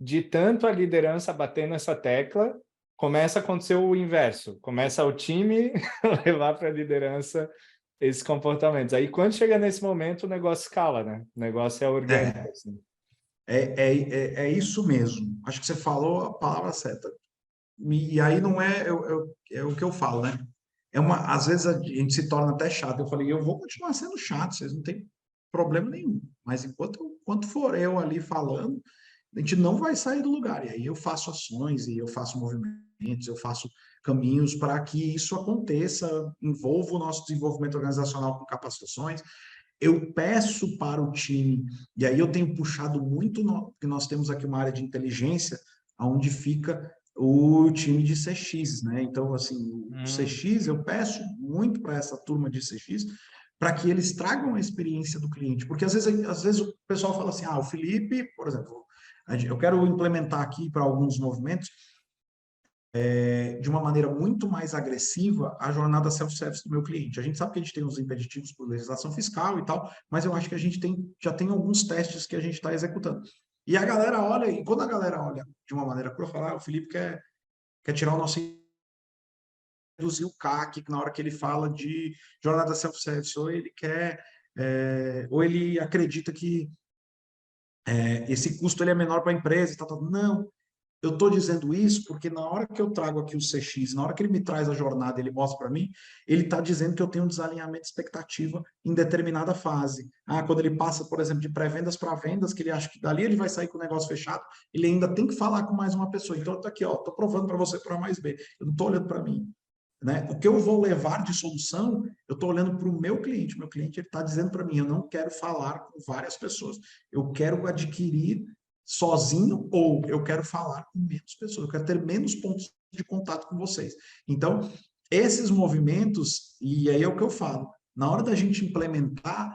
de tanto a liderança bater nessa tecla, começa a acontecer o inverso. Começa o time levar para a liderança esses comportamentos. Aí, quando chega nesse momento, o negócio escala, né? O negócio é orgânico, É. assim. É isso mesmo. Acho que você falou a palavra certa. E aí não é o que eu falo, né? Às vezes a gente se torna até chato. Eu falei, eu vou continuar sendo chato, vocês não têm problema nenhum. Mas enquanto for eu ali falando, a gente não vai sair do lugar. E aí eu faço ações, e eu faço movimentos, eu faço caminhos para que isso aconteça, envolva o nosso desenvolvimento organizacional com capacitações, eu peço para o time, e aí eu tenho puxado muito, porque nós temos aqui uma área de inteligência, onde fica o time de CX, né? Então, assim, o CX, eu peço muito para essa turma de CX, para que eles tragam a experiência do cliente, porque às vezes o pessoal fala assim, o Felipe, por exemplo, eu quero implementar aqui para alguns movimentos, de uma maneira muito mais agressiva a jornada self-service do meu cliente. A gente sabe que a gente tem uns impeditivos por legislação fiscal e tal, mas eu acho que a gente já tem alguns testes que a gente está executando. E a galera olha, e quando a galera olha de uma maneira crua, fala, o Felipe quer tirar o nosso reduzir o CAC na hora que ele fala de jornada self-service, ou ele ou ele acredita que esse custo ele é menor para a empresa e tal, tal. Não, eu estou dizendo isso porque na hora que eu trago aqui o CX, na hora que ele me traz a jornada, ele mostra para mim, ele está dizendo que eu tenho um desalinhamento de expectativa em determinada fase. Quando ele passa, por exemplo, de pré-vendas para vendas, que ele acha que dali ele vai sair com o negócio fechado, ele ainda tem que falar com mais uma pessoa. Então, está aqui, estou provando para você por A mais B. Eu não estou olhando para mim. Né? O que eu vou levar de solução, eu estou olhando para o meu cliente. Meu cliente está dizendo para mim, eu não quero falar com várias pessoas. Eu quero adquirir sozinho ou eu quero falar com menos pessoas. Eu quero ter menos pontos de contato com vocês. Então, esses movimentos, e aí é o que eu falo, na hora da gente implementar,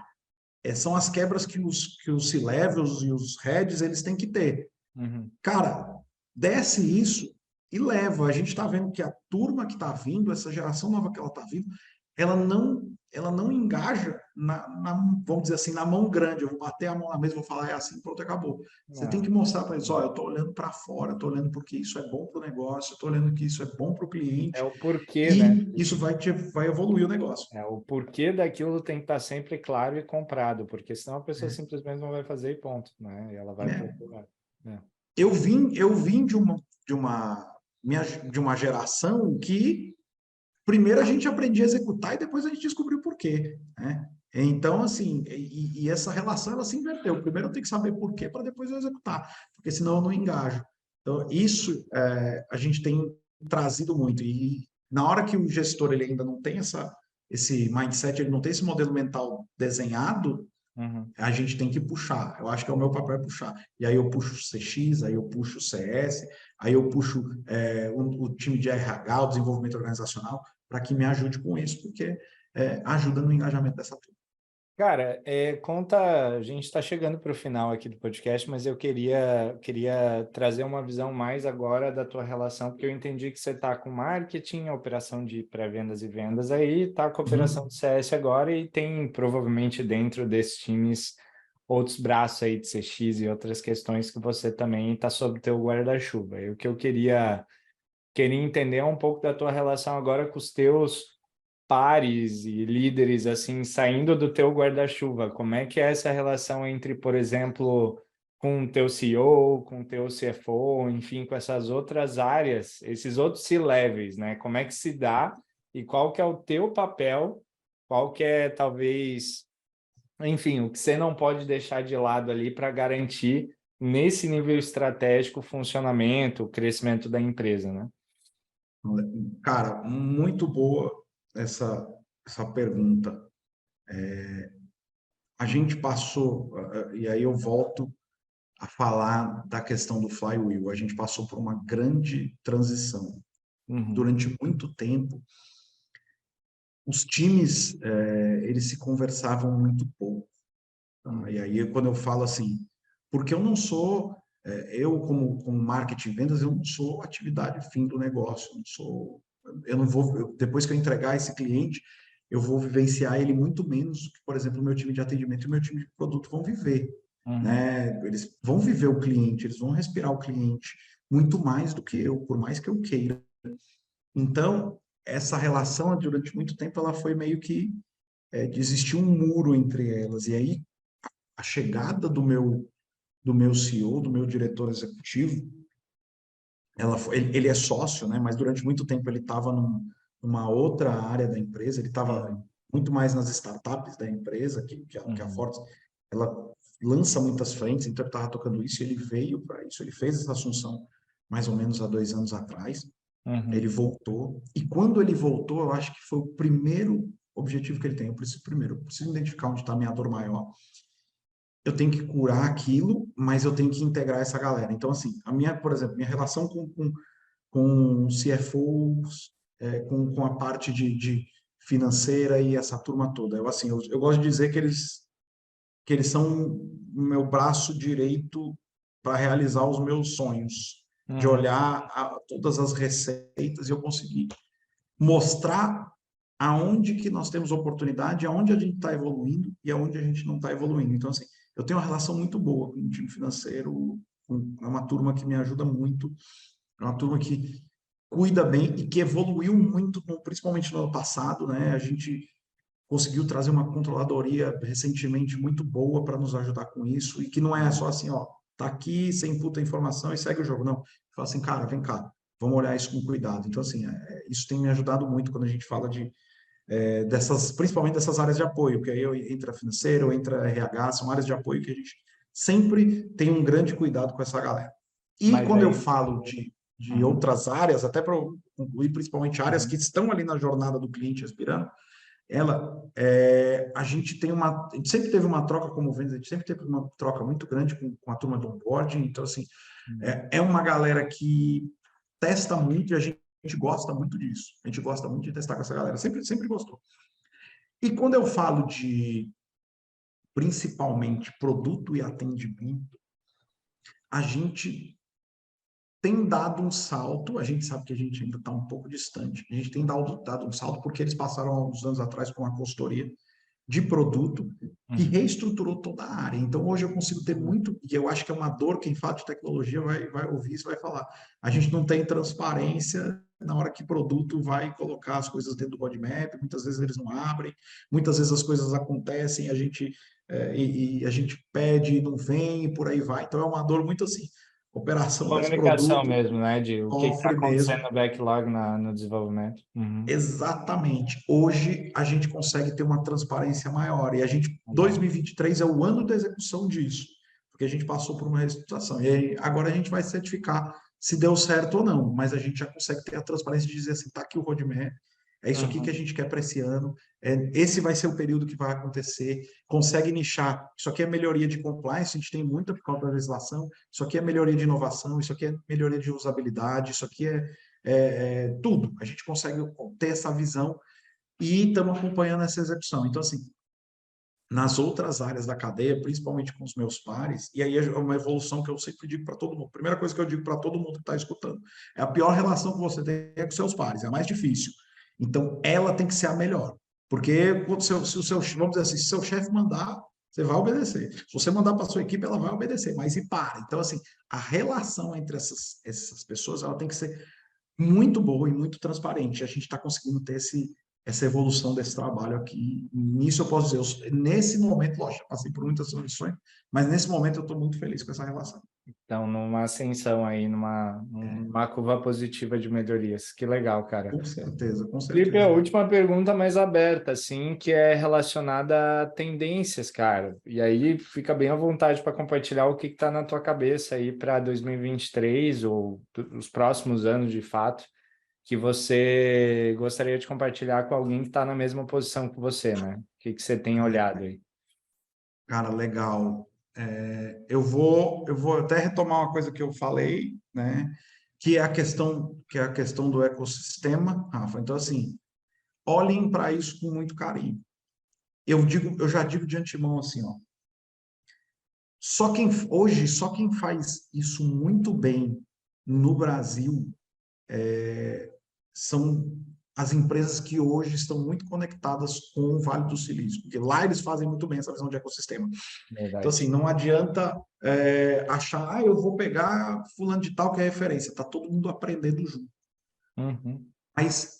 são as quebras que os C-levels e os heads, eles têm que ter. Uhum. Cara, desce isso e leva. A gente está vendo que a turma que está vindo, essa geração nova que ela está vindo, ela não engaja vamos dizer assim, na mão grande. Eu vou bater a mão na mesa e vou falar, é assim, pronto, acabou. Você tem que mostrar para eles, eu estou olhando para fora, estou olhando porque isso é bom para o negócio, estou olhando que isso é bom para o É cliente, o porquê, né? e isso vai evoluir o negócio. É, o porquê daquilo tem que estar sempre claro e comprado, porque senão a pessoa simplesmente não vai fazer e ponto, né? E ela vai É. procurar. É. Eu vim de uma geração que primeiro a gente aprendia a executar e depois a gente descobriu por quê, né? Então, assim, e essa relação ela se inverteu. Primeiro eu tenho que saber por quê para depois eu executar, porque senão eu não engajo. Então, isso a gente tem trazido muito. E na hora que o gestor ele ainda não tem esse mindset, ele não tem esse modelo mental desenhado, Uhum. a gente tem que puxar. Eu acho que é o meu papel é puxar. E aí eu puxo o CX, aí eu puxo o CS, aí eu puxo o time de RH, o desenvolvimento organizacional, para que me ajude com isso, porque ajuda no engajamento dessa turma. Cara, a gente está chegando para o final aqui do podcast, mas eu queria trazer uma visão mais agora da tua relação, porque eu entendi que você está com marketing, operação de pré-vendas e vendas aí, está com a operação de CS agora e tem provavelmente dentro desses times outros braços aí de CX e outras questões que você também está sob teu guarda-chuva. E o que eu queria entender um pouco da tua relação agora com os teus pares e líderes, assim, saindo do teu guarda-chuva. Como é que é essa relação entre, por exemplo, com o teu CEO, com o teu CFO, enfim, com essas outras áreas, esses outros C-levels, né? Como é que se dá e qual que é o teu papel, qual que é, talvez, enfim, o que você não pode deixar de lado ali para garantir nesse nível estratégico o funcionamento, o crescimento da empresa, né? Cara, muito boa essa pergunta. A gente passou, e aí eu volto a falar da questão do flywheel. A gente passou por uma grande transição. Uhum. Durante muito tempo, os times, eles se conversavam muito pouco. Tá? E aí, quando eu falo assim, porque eu não sou, eu como marketing e vendas, eu não sou atividade fim do negócio, eu não vou, depois que eu entregar esse cliente, eu vou vivenciar ele muito menos do que, por exemplo, o meu time de atendimento e o meu time de produto vão viver, Uhum. né? Eles vão viver o cliente, eles vão respirar o cliente muito mais do que eu, por mais que eu queira. Então, essa relação, durante muito tempo, ela foi meio que, existia um muro entre elas. E aí, a chegada do meu CEO, do meu diretor executivo, ele é sócio, né? Mas durante muito tempo ele estava numa outra área da empresa, ele estava Uhum. muito mais nas startups da empresa, que a Uhum. Fortes, ela lança muitas frentes, então ele estava tocando isso, ele veio para isso, ele fez essa assunção mais ou menos há 2 anos atrás, ele Uhum. voltou, e quando ele voltou, eu acho que foi o primeiro objetivo que ele tem. Eu preciso identificar onde está a minha dor maior, eu tenho que curar aquilo, mas eu tenho que integrar essa galera. Então, assim, por exemplo, minha relação com CFOs, com a parte de financeira e essa turma toda. Assim, eu gosto de dizer que eles são o meu braço direito para realizar os meus sonhos, de Uhum. olhar todas as receitas e eu conseguir mostrar aonde que nós temos oportunidade, aonde a gente está evoluindo e aonde a gente não está evoluindo. Então, assim, eu tenho uma relação muito boa com o time financeiro, é uma turma que me ajuda muito, é uma turma que cuida bem e que evoluiu muito, principalmente no ano passado, né? A gente conseguiu trazer uma controladoria recentemente muito boa para nos ajudar com isso e que não é só assim, ó, tá aqui, você imputa a informação e segue o jogo. Não, fala assim, cara, vem cá, vamos olhar isso com cuidado. Então, assim, isso tem me ajudado muito quando a gente fala principalmente dessas áreas de apoio, que aí entra financeiro, entra RH, são áreas de apoio que a gente sempre tem um grande cuidado com essa galera. E Mas quando eu aí. falo de Uhum. outras áreas, até para concluir, principalmente áreas que Uhum. estão ali na jornada do cliente aspirando, a gente sempre teve uma troca como vendas, a gente sempre teve uma troca muito grande com a turma do onboarding, então assim, Uhum. é uma galera que testa muito e a gente gosta muito disso, a gente gosta muito de testar com essa galera, sempre gostou. E quando eu falo de principalmente produto e atendimento, a gente tem dado um salto, a gente sabe que a gente ainda está um pouco distante, a gente tem dado um salto porque eles passaram há uns anos atrás com uma consultoria de produto que Uhum. reestruturou toda a área. Então, hoje eu consigo ter muito, e eu acho que é uma dor, quem fala de tecnologia vai ouvir isso, vai falar. A gente não tem transparência na hora que o produto vai colocar as coisas dentro do roadmap, muitas vezes eles não abrem, muitas vezes as coisas acontecem, a gente pede e não vem, e por aí vai. Então, é uma dor muito assim, operação desse Comunicação produto mesmo, né? De o que está sofre acontecendo mesmo. no backlog no desenvolvimento. Uhum. Exatamente. Hoje a gente consegue ter uma transparência maior e 2023 é o ano da execução disso, porque a gente passou por uma reestruturação. E aí, agora a gente vai certificar se deu certo ou não, mas a gente já consegue ter a transparência de dizer assim, tá aqui o roadmap, é isso aqui que a Uhum. gente quer para esse ano, esse vai ser o período que vai acontecer, consegue nichar, isso aqui é melhoria de compliance, a gente tem muita por causa da legislação, isso aqui é melhoria de inovação, isso aqui é melhoria de usabilidade, isso aqui é tudo. A gente consegue ter essa visão e estamos acompanhando essa execução. Então, assim, nas outras áreas da cadeia, principalmente com os meus pares, e aí é uma evolução que eu sempre digo para todo mundo. Primeira coisa que eu digo para todo mundo que está escutando, é a pior relação que você tem é com seus pares, é a mais difícil. Então, ela tem que ser a melhor. Porque se o seu, vamos dizer assim, se seu chefe mandar, Você vai obedecer. Se você mandar para sua equipe, ela vai obedecer, mas e para. Então, assim, a relação entre essas pessoas, ela tem que ser muito boa e muito transparente. A gente está conseguindo ter essa evolução desse trabalho aqui. Nisso eu posso dizer, nesse momento, lógico, eu passei por muitas transições, mas nesse momento eu estou muito feliz com essa relação. Então, numa ascensão aí, numa curva positiva de melhorias. Que legal, cara. Com certeza, com Felipe, a certeza. última pergunta mais aberta, assim, que é relacionada a tendências, cara. E aí fica bem à vontade para compartilhar o que está na tua cabeça aí para 2023 ou os próximos anos, de fato, que você gostaria de compartilhar com alguém que está na mesma posição que você, né? O que você tem olhado aí? Cara, legal. Eu vou até retomar uma coisa que eu falei, né? Que é a questão do ecossistema, Rafa. Então, assim, olhem para isso com muito carinho. Eu já digo de antemão assim, ó. Só quem faz isso muito bem no Brasil são as empresas que hoje estão muito conectadas com o Vale do Silício, porque lá eles fazem muito bem essa visão de ecossistema. Então, Verdade. assim, não adianta achar, eu vou pegar fulano de tal que é referência, está todo mundo aprendendo junto. Uhum. Mas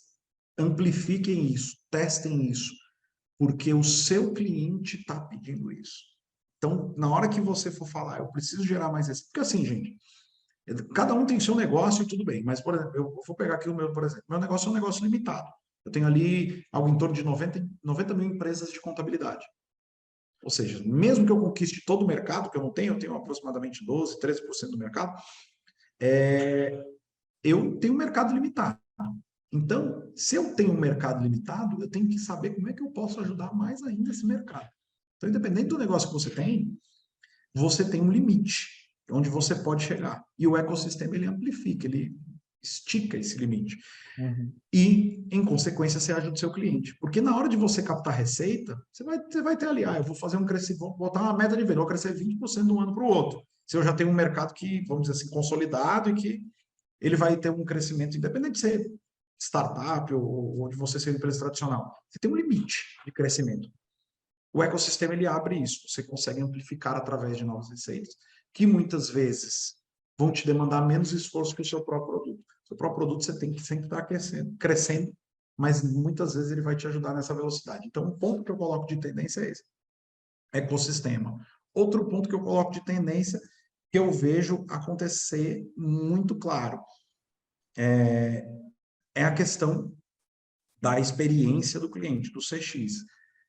amplifiquem isso, testem isso, porque o seu cliente está pedindo isso. Então, na hora que você for falar, eu preciso gerar mais esse. Porque assim, gente, cada um tem seu negócio e tudo bem, mas, por exemplo, eu vou pegar aqui o meu, por exemplo. Meu negócio é um negócio limitado. Eu tenho ali algo em torno de 90 mil empresas de contabilidade. Ou seja, mesmo que eu conquiste todo o mercado, que eu tenho aproximadamente 12, 13% do mercado, eu tenho um mercado limitado. Então, se eu tenho um mercado limitado, eu tenho que saber como é que eu posso ajudar mais ainda esse mercado. Então, independente do negócio que você tem um limite onde você pode chegar. E o ecossistema, ele amplifica, ele estica esse limite. Uhum. E, em consequência, você ajuda o seu cliente. Porque na hora de você captar receita, você vai ter ali, eu vou fazer um crescimento, vou botar uma meta de venda, vou crescer 20% de um ano para o outro. Se eu já tenho um mercado que, vamos dizer assim, consolidado e que ele vai ter um crescimento, independente de ser startup ou de você ser uma empresa tradicional. Você tem um limite de crescimento. O ecossistema, ele abre isso. Você consegue amplificar através de novas receitas, que muitas vezes vão te demandar menos esforço que o seu próprio produto. O seu próprio produto você tem que sempre estar crescendo, mas muitas vezes ele vai te ajudar nessa velocidade. Então, um ponto que eu coloco de tendência é esse, ecossistema. Outro ponto que eu coloco de tendência, que eu vejo acontecer muito claro, é a questão da experiência do cliente, do CX.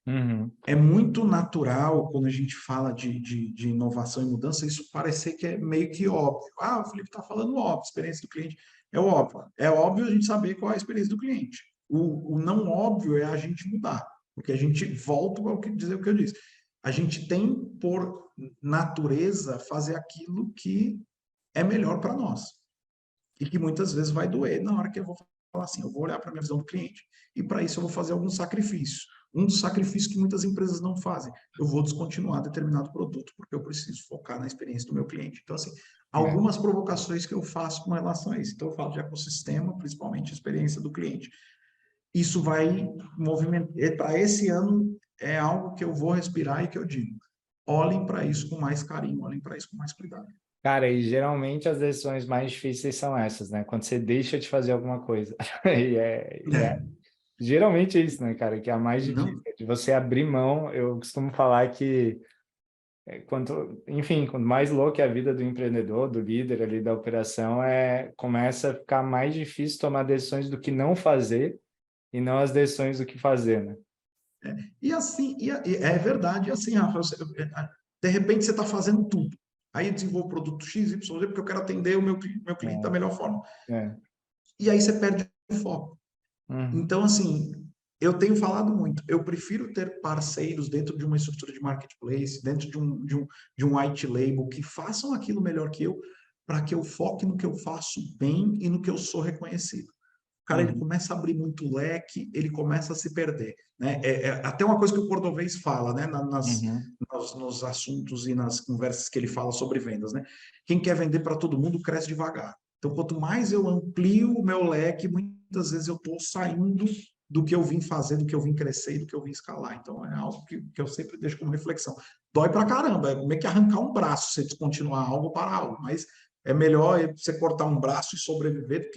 Uhum. É muito natural, quando a gente fala de inovação e mudança, isso parecer que é meio que óbvio. O Felipe está falando óbvio, experiência do cliente é óbvio. É óbvio a gente saber qual é a experiência do cliente. O não óbvio é a gente mudar, porque a gente volta ao que dizer o que eu disse. A gente tem, por natureza, fazer aquilo que é melhor para nós. E que muitas vezes vai doer na hora que eu vou falar assim, eu vou olhar para a minha visão do cliente e para isso eu vou fazer algum sacrifício. Um dos sacrifícios que muitas empresas não fazem. Eu vou descontinuar determinado produto porque eu preciso focar na experiência do meu cliente. Então, assim, É. algumas provocações que eu faço com relação a isso. Então, eu falo de ecossistema, principalmente experiência do cliente. Isso vai movimentar. Para esse ano, é algo que eu vou respirar e que eu digo. Olhem para isso com mais carinho, olhem para isso com mais cuidado. Cara, e geralmente as decisões mais difíceis são essas, né? Quando você deixa de fazer alguma coisa. Geralmente é isso, né, cara? Que é a mais difícil. Não, De você abrir mão, eu costumo falar que enfim, quanto mais louca é a vida do empreendedor, do líder ali da operação, começa a ficar mais difícil tomar decisões do que não fazer e não as decisões do que fazer, né? E assim, é verdade, assim, Rafa, de repente você está fazendo tudo. Aí eu desenvolvo o produto X, Y, Z, porque eu quero atender o meu cliente da melhor forma. É. E aí você perde o foco. Uhum. Então, assim, eu tenho falado muito, eu prefiro ter parceiros dentro de uma estrutura de marketplace, dentro de um white label, que façam aquilo melhor que eu, para que eu foque no que eu faço bem e no que eu sou reconhecido. Cara, ele Uhum. começa a abrir muito leque, ele começa a se perder, né? Até uma coisa que o Cordovez fala, né? Uhum. Nos assuntos e nas conversas que ele fala sobre vendas, né? Quem quer vender para todo mundo cresce devagar. Então, quanto mais eu amplio o meu leque, muitas vezes eu estou saindo do que eu vim fazer, do que eu vim crescer e do que eu vim escalar. Então, é algo que eu sempre deixo como reflexão. Dói pra caramba, é meio que arrancar um braço, você descontinuar algo para algo, mas é melhor você cortar um braço e sobreviver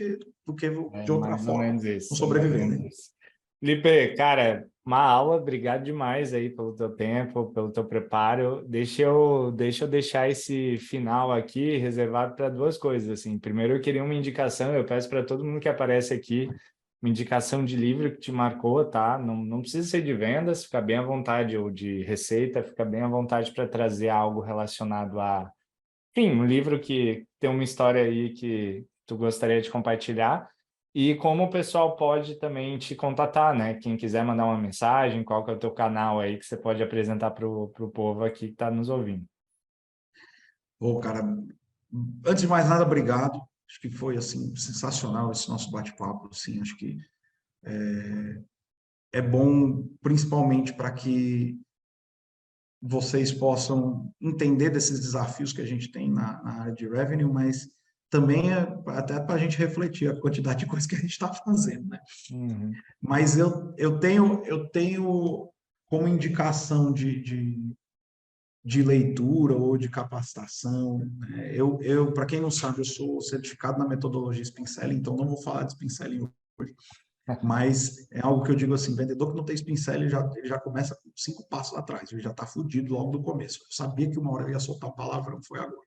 do que É de outra mais ou forma menos não isso, é mais ou sobreviver, menos né? isso. Felipe, cara, uma aula, obrigado demais aí pelo teu tempo, pelo teu preparo. Deixa eu deixar esse final aqui reservado para duas coisas, assim. Primeiro, eu queria uma indicação, eu peço para todo mundo que aparece aqui, uma indicação de livro que te marcou, tá? Não precisa ser de vendas, fica bem à vontade, ou de receita, fica bem à vontade para trazer algo relacionado a, enfim, um livro que tem uma história aí que tu gostaria de compartilhar. E como o pessoal pode também te contatar, né? Quem quiser mandar uma mensagem, qual que é o teu canal aí que você pode apresentar para o povo aqui que está nos ouvindo. Pô, cara, antes de mais nada, obrigado. Acho que foi assim sensacional esse nosso bate-papo, assim, acho que é bom principalmente para que vocês possam entender desses desafios que a gente tem na área de revenue, mas também até para a gente refletir a quantidade de coisas que a gente está fazendo, né? Uhum. Mas eu tenho como indicação de leitura ou de capacitação, né? Para quem não sabe, eu sou certificado na metodologia Spin Selling, então não vou falar de Spin Selling hoje, mas é algo que eu digo assim, vendedor que não tem Spin Selling, ele já começa com 5 passos atrás, ele já está fudido logo do começo. Eu sabia que uma hora eu ia soltar um palavrão, foi agora.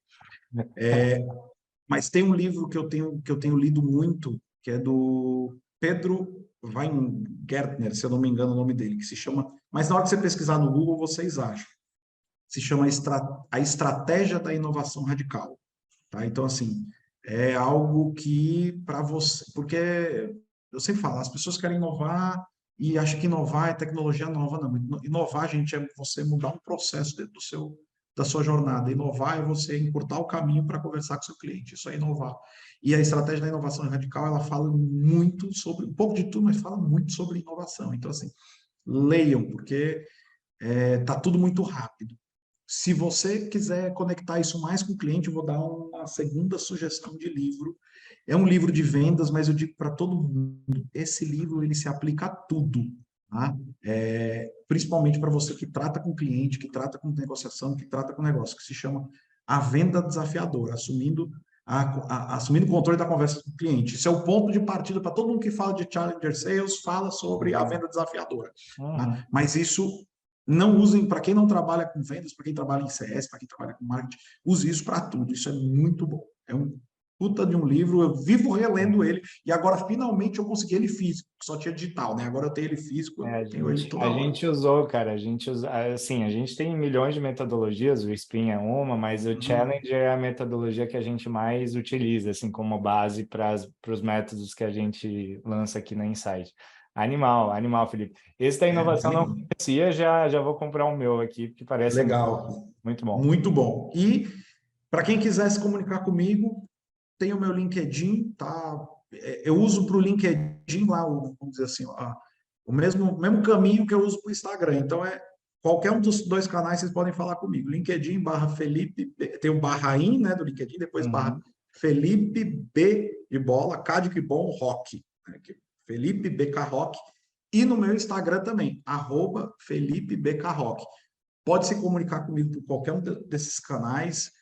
Mas tem um livro que eu tenho lido muito, que é do Pedro Weingärtner, se eu não me engano o nome dele, que se chama, mas na hora que você pesquisar no Google, vocês acham, se chama A Estratégia da Inovação Radical. Tá? Então, assim, é algo que para você, porque eu sempre falo, as pessoas querem inovar e acham que inovar é tecnologia nova, não. Inovar, gente, é você mudar um processo dentro da sua jornada. Inovar é você encurtar o caminho para conversar com o seu cliente. Isso é inovar. E a estratégia da inovação radical, ela fala muito sobre, um pouco de tudo, mas fala muito sobre inovação. Então, assim, leiam, porque tá tudo muito rápido. Se você quiser conectar isso mais com o cliente, eu vou dar uma segunda sugestão de livro. É um livro de vendas, mas eu digo para todo mundo, esse livro ele se aplica a tudo, tá? Principalmente para você que trata com cliente, que trata com negociação, que trata com negócio, que se chama A Venda Desafiadora, assumindo o controle da conversa com o cliente. Isso é o ponto de partida para todo mundo que fala de Challenger Sales, fala sobre a venda desafiadora. Tá? Uhum. Mas isso não usem, para quem não trabalha com vendas, para quem trabalha em CS, para quem trabalha com marketing, use isso para tudo. Isso é muito bom. É um puta de um livro, eu vivo relendo ele, e agora finalmente eu consegui ele físico, que só tinha digital, né? Agora eu tenho ele físico, É, eu tenho ele a toda hora. gente usou, cara, assim, a gente tem milhões de metodologias, o Spin é uma, mas o Uhum. Challenger é a metodologia que a gente mais utiliza, assim, como base para os métodos que a gente lança aqui na Insight. Animal, animal, Felipe. Esse da inovação não Animal. conhecia, já vou comprar o meu aqui, porque parece Legal. muito bom. Muito bom. E para quem quiser se comunicar comigo, tem o meu LinkedIn, tá? Eu uso para o LinkedIn lá, vamos dizer assim, o mesmo caminho que eu uso para o Instagram. Então, qualquer um dos dois canais vocês podem falar comigo. LinkedIn barra Felipe, tem o barra in, né, do LinkedIn, depois barra Uhum. Felipe B de bola, K de que bom, Rock. Né, Felipe BK Rock. E no meu Instagram também, arroba Felipe BK Rock. Pode se comunicar comigo por qualquer um desses canais.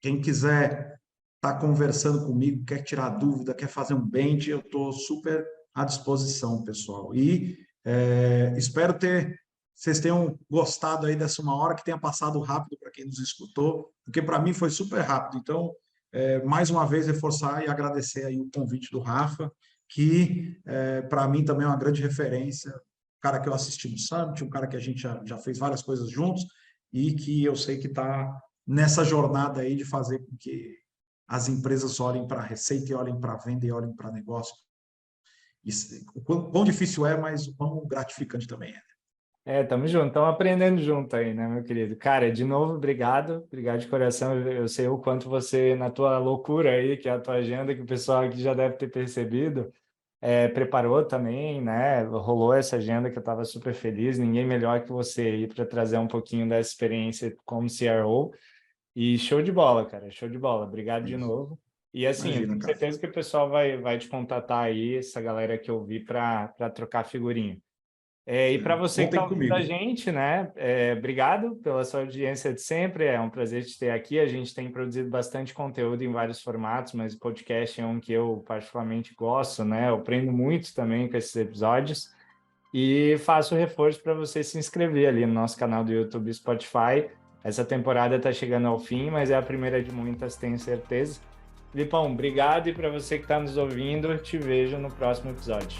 Quem quiser estar conversando comigo, quer tirar dúvida, quer fazer um bench, eu estou super à disposição, pessoal. E espero vocês tenham gostado aí dessa uma hora, que tenha passado rápido para quem nos escutou, porque para mim foi super rápido. Então, mais uma vez, reforçar e agradecer aí o convite do Rafa, que para mim também é uma grande referência, um cara que eu assisti no Summit, um cara que a gente já fez várias coisas juntos e que eu sei que está nessa jornada aí de fazer com que as empresas olhem para a receita, e olhem para a venda e olhem para negócio. Isso, o quão difícil é, mas o quão gratificante também é. É, tamo junto, estamos aprendendo junto aí, né, meu querido? Cara, de novo, obrigado de coração. Eu sei o quanto você, na tua loucura aí, que é a tua agenda, que o pessoal aqui já deve ter percebido, preparou também, né? Rolou essa agenda que eu estava super feliz. Ninguém melhor que você aí para trazer um pouquinho dessa experiência como CRO. E show de bola, cara, show de bola. Obrigado de novo. E assim, eu Imagina, tenho cara. certeza que o pessoal vai te contatar aí, essa galera que eu vi para trocar figurinha. E para você que está Contem ouvindo a comigo. gente, né? Obrigado pela sua audiência de sempre. É um prazer te ter aqui. A gente tem produzido bastante conteúdo em vários formatos, mas o podcast é um que eu particularmente gosto, né? Eu aprendo muito também com esses episódios. E faço reforço para você se inscrever ali no nosso canal do YouTube e Spotify. Essa temporada está chegando ao fim, mas é a primeira de muitas, tenho certeza. Filipão, obrigado. E para você que está nos ouvindo, te vejo no próximo episódio.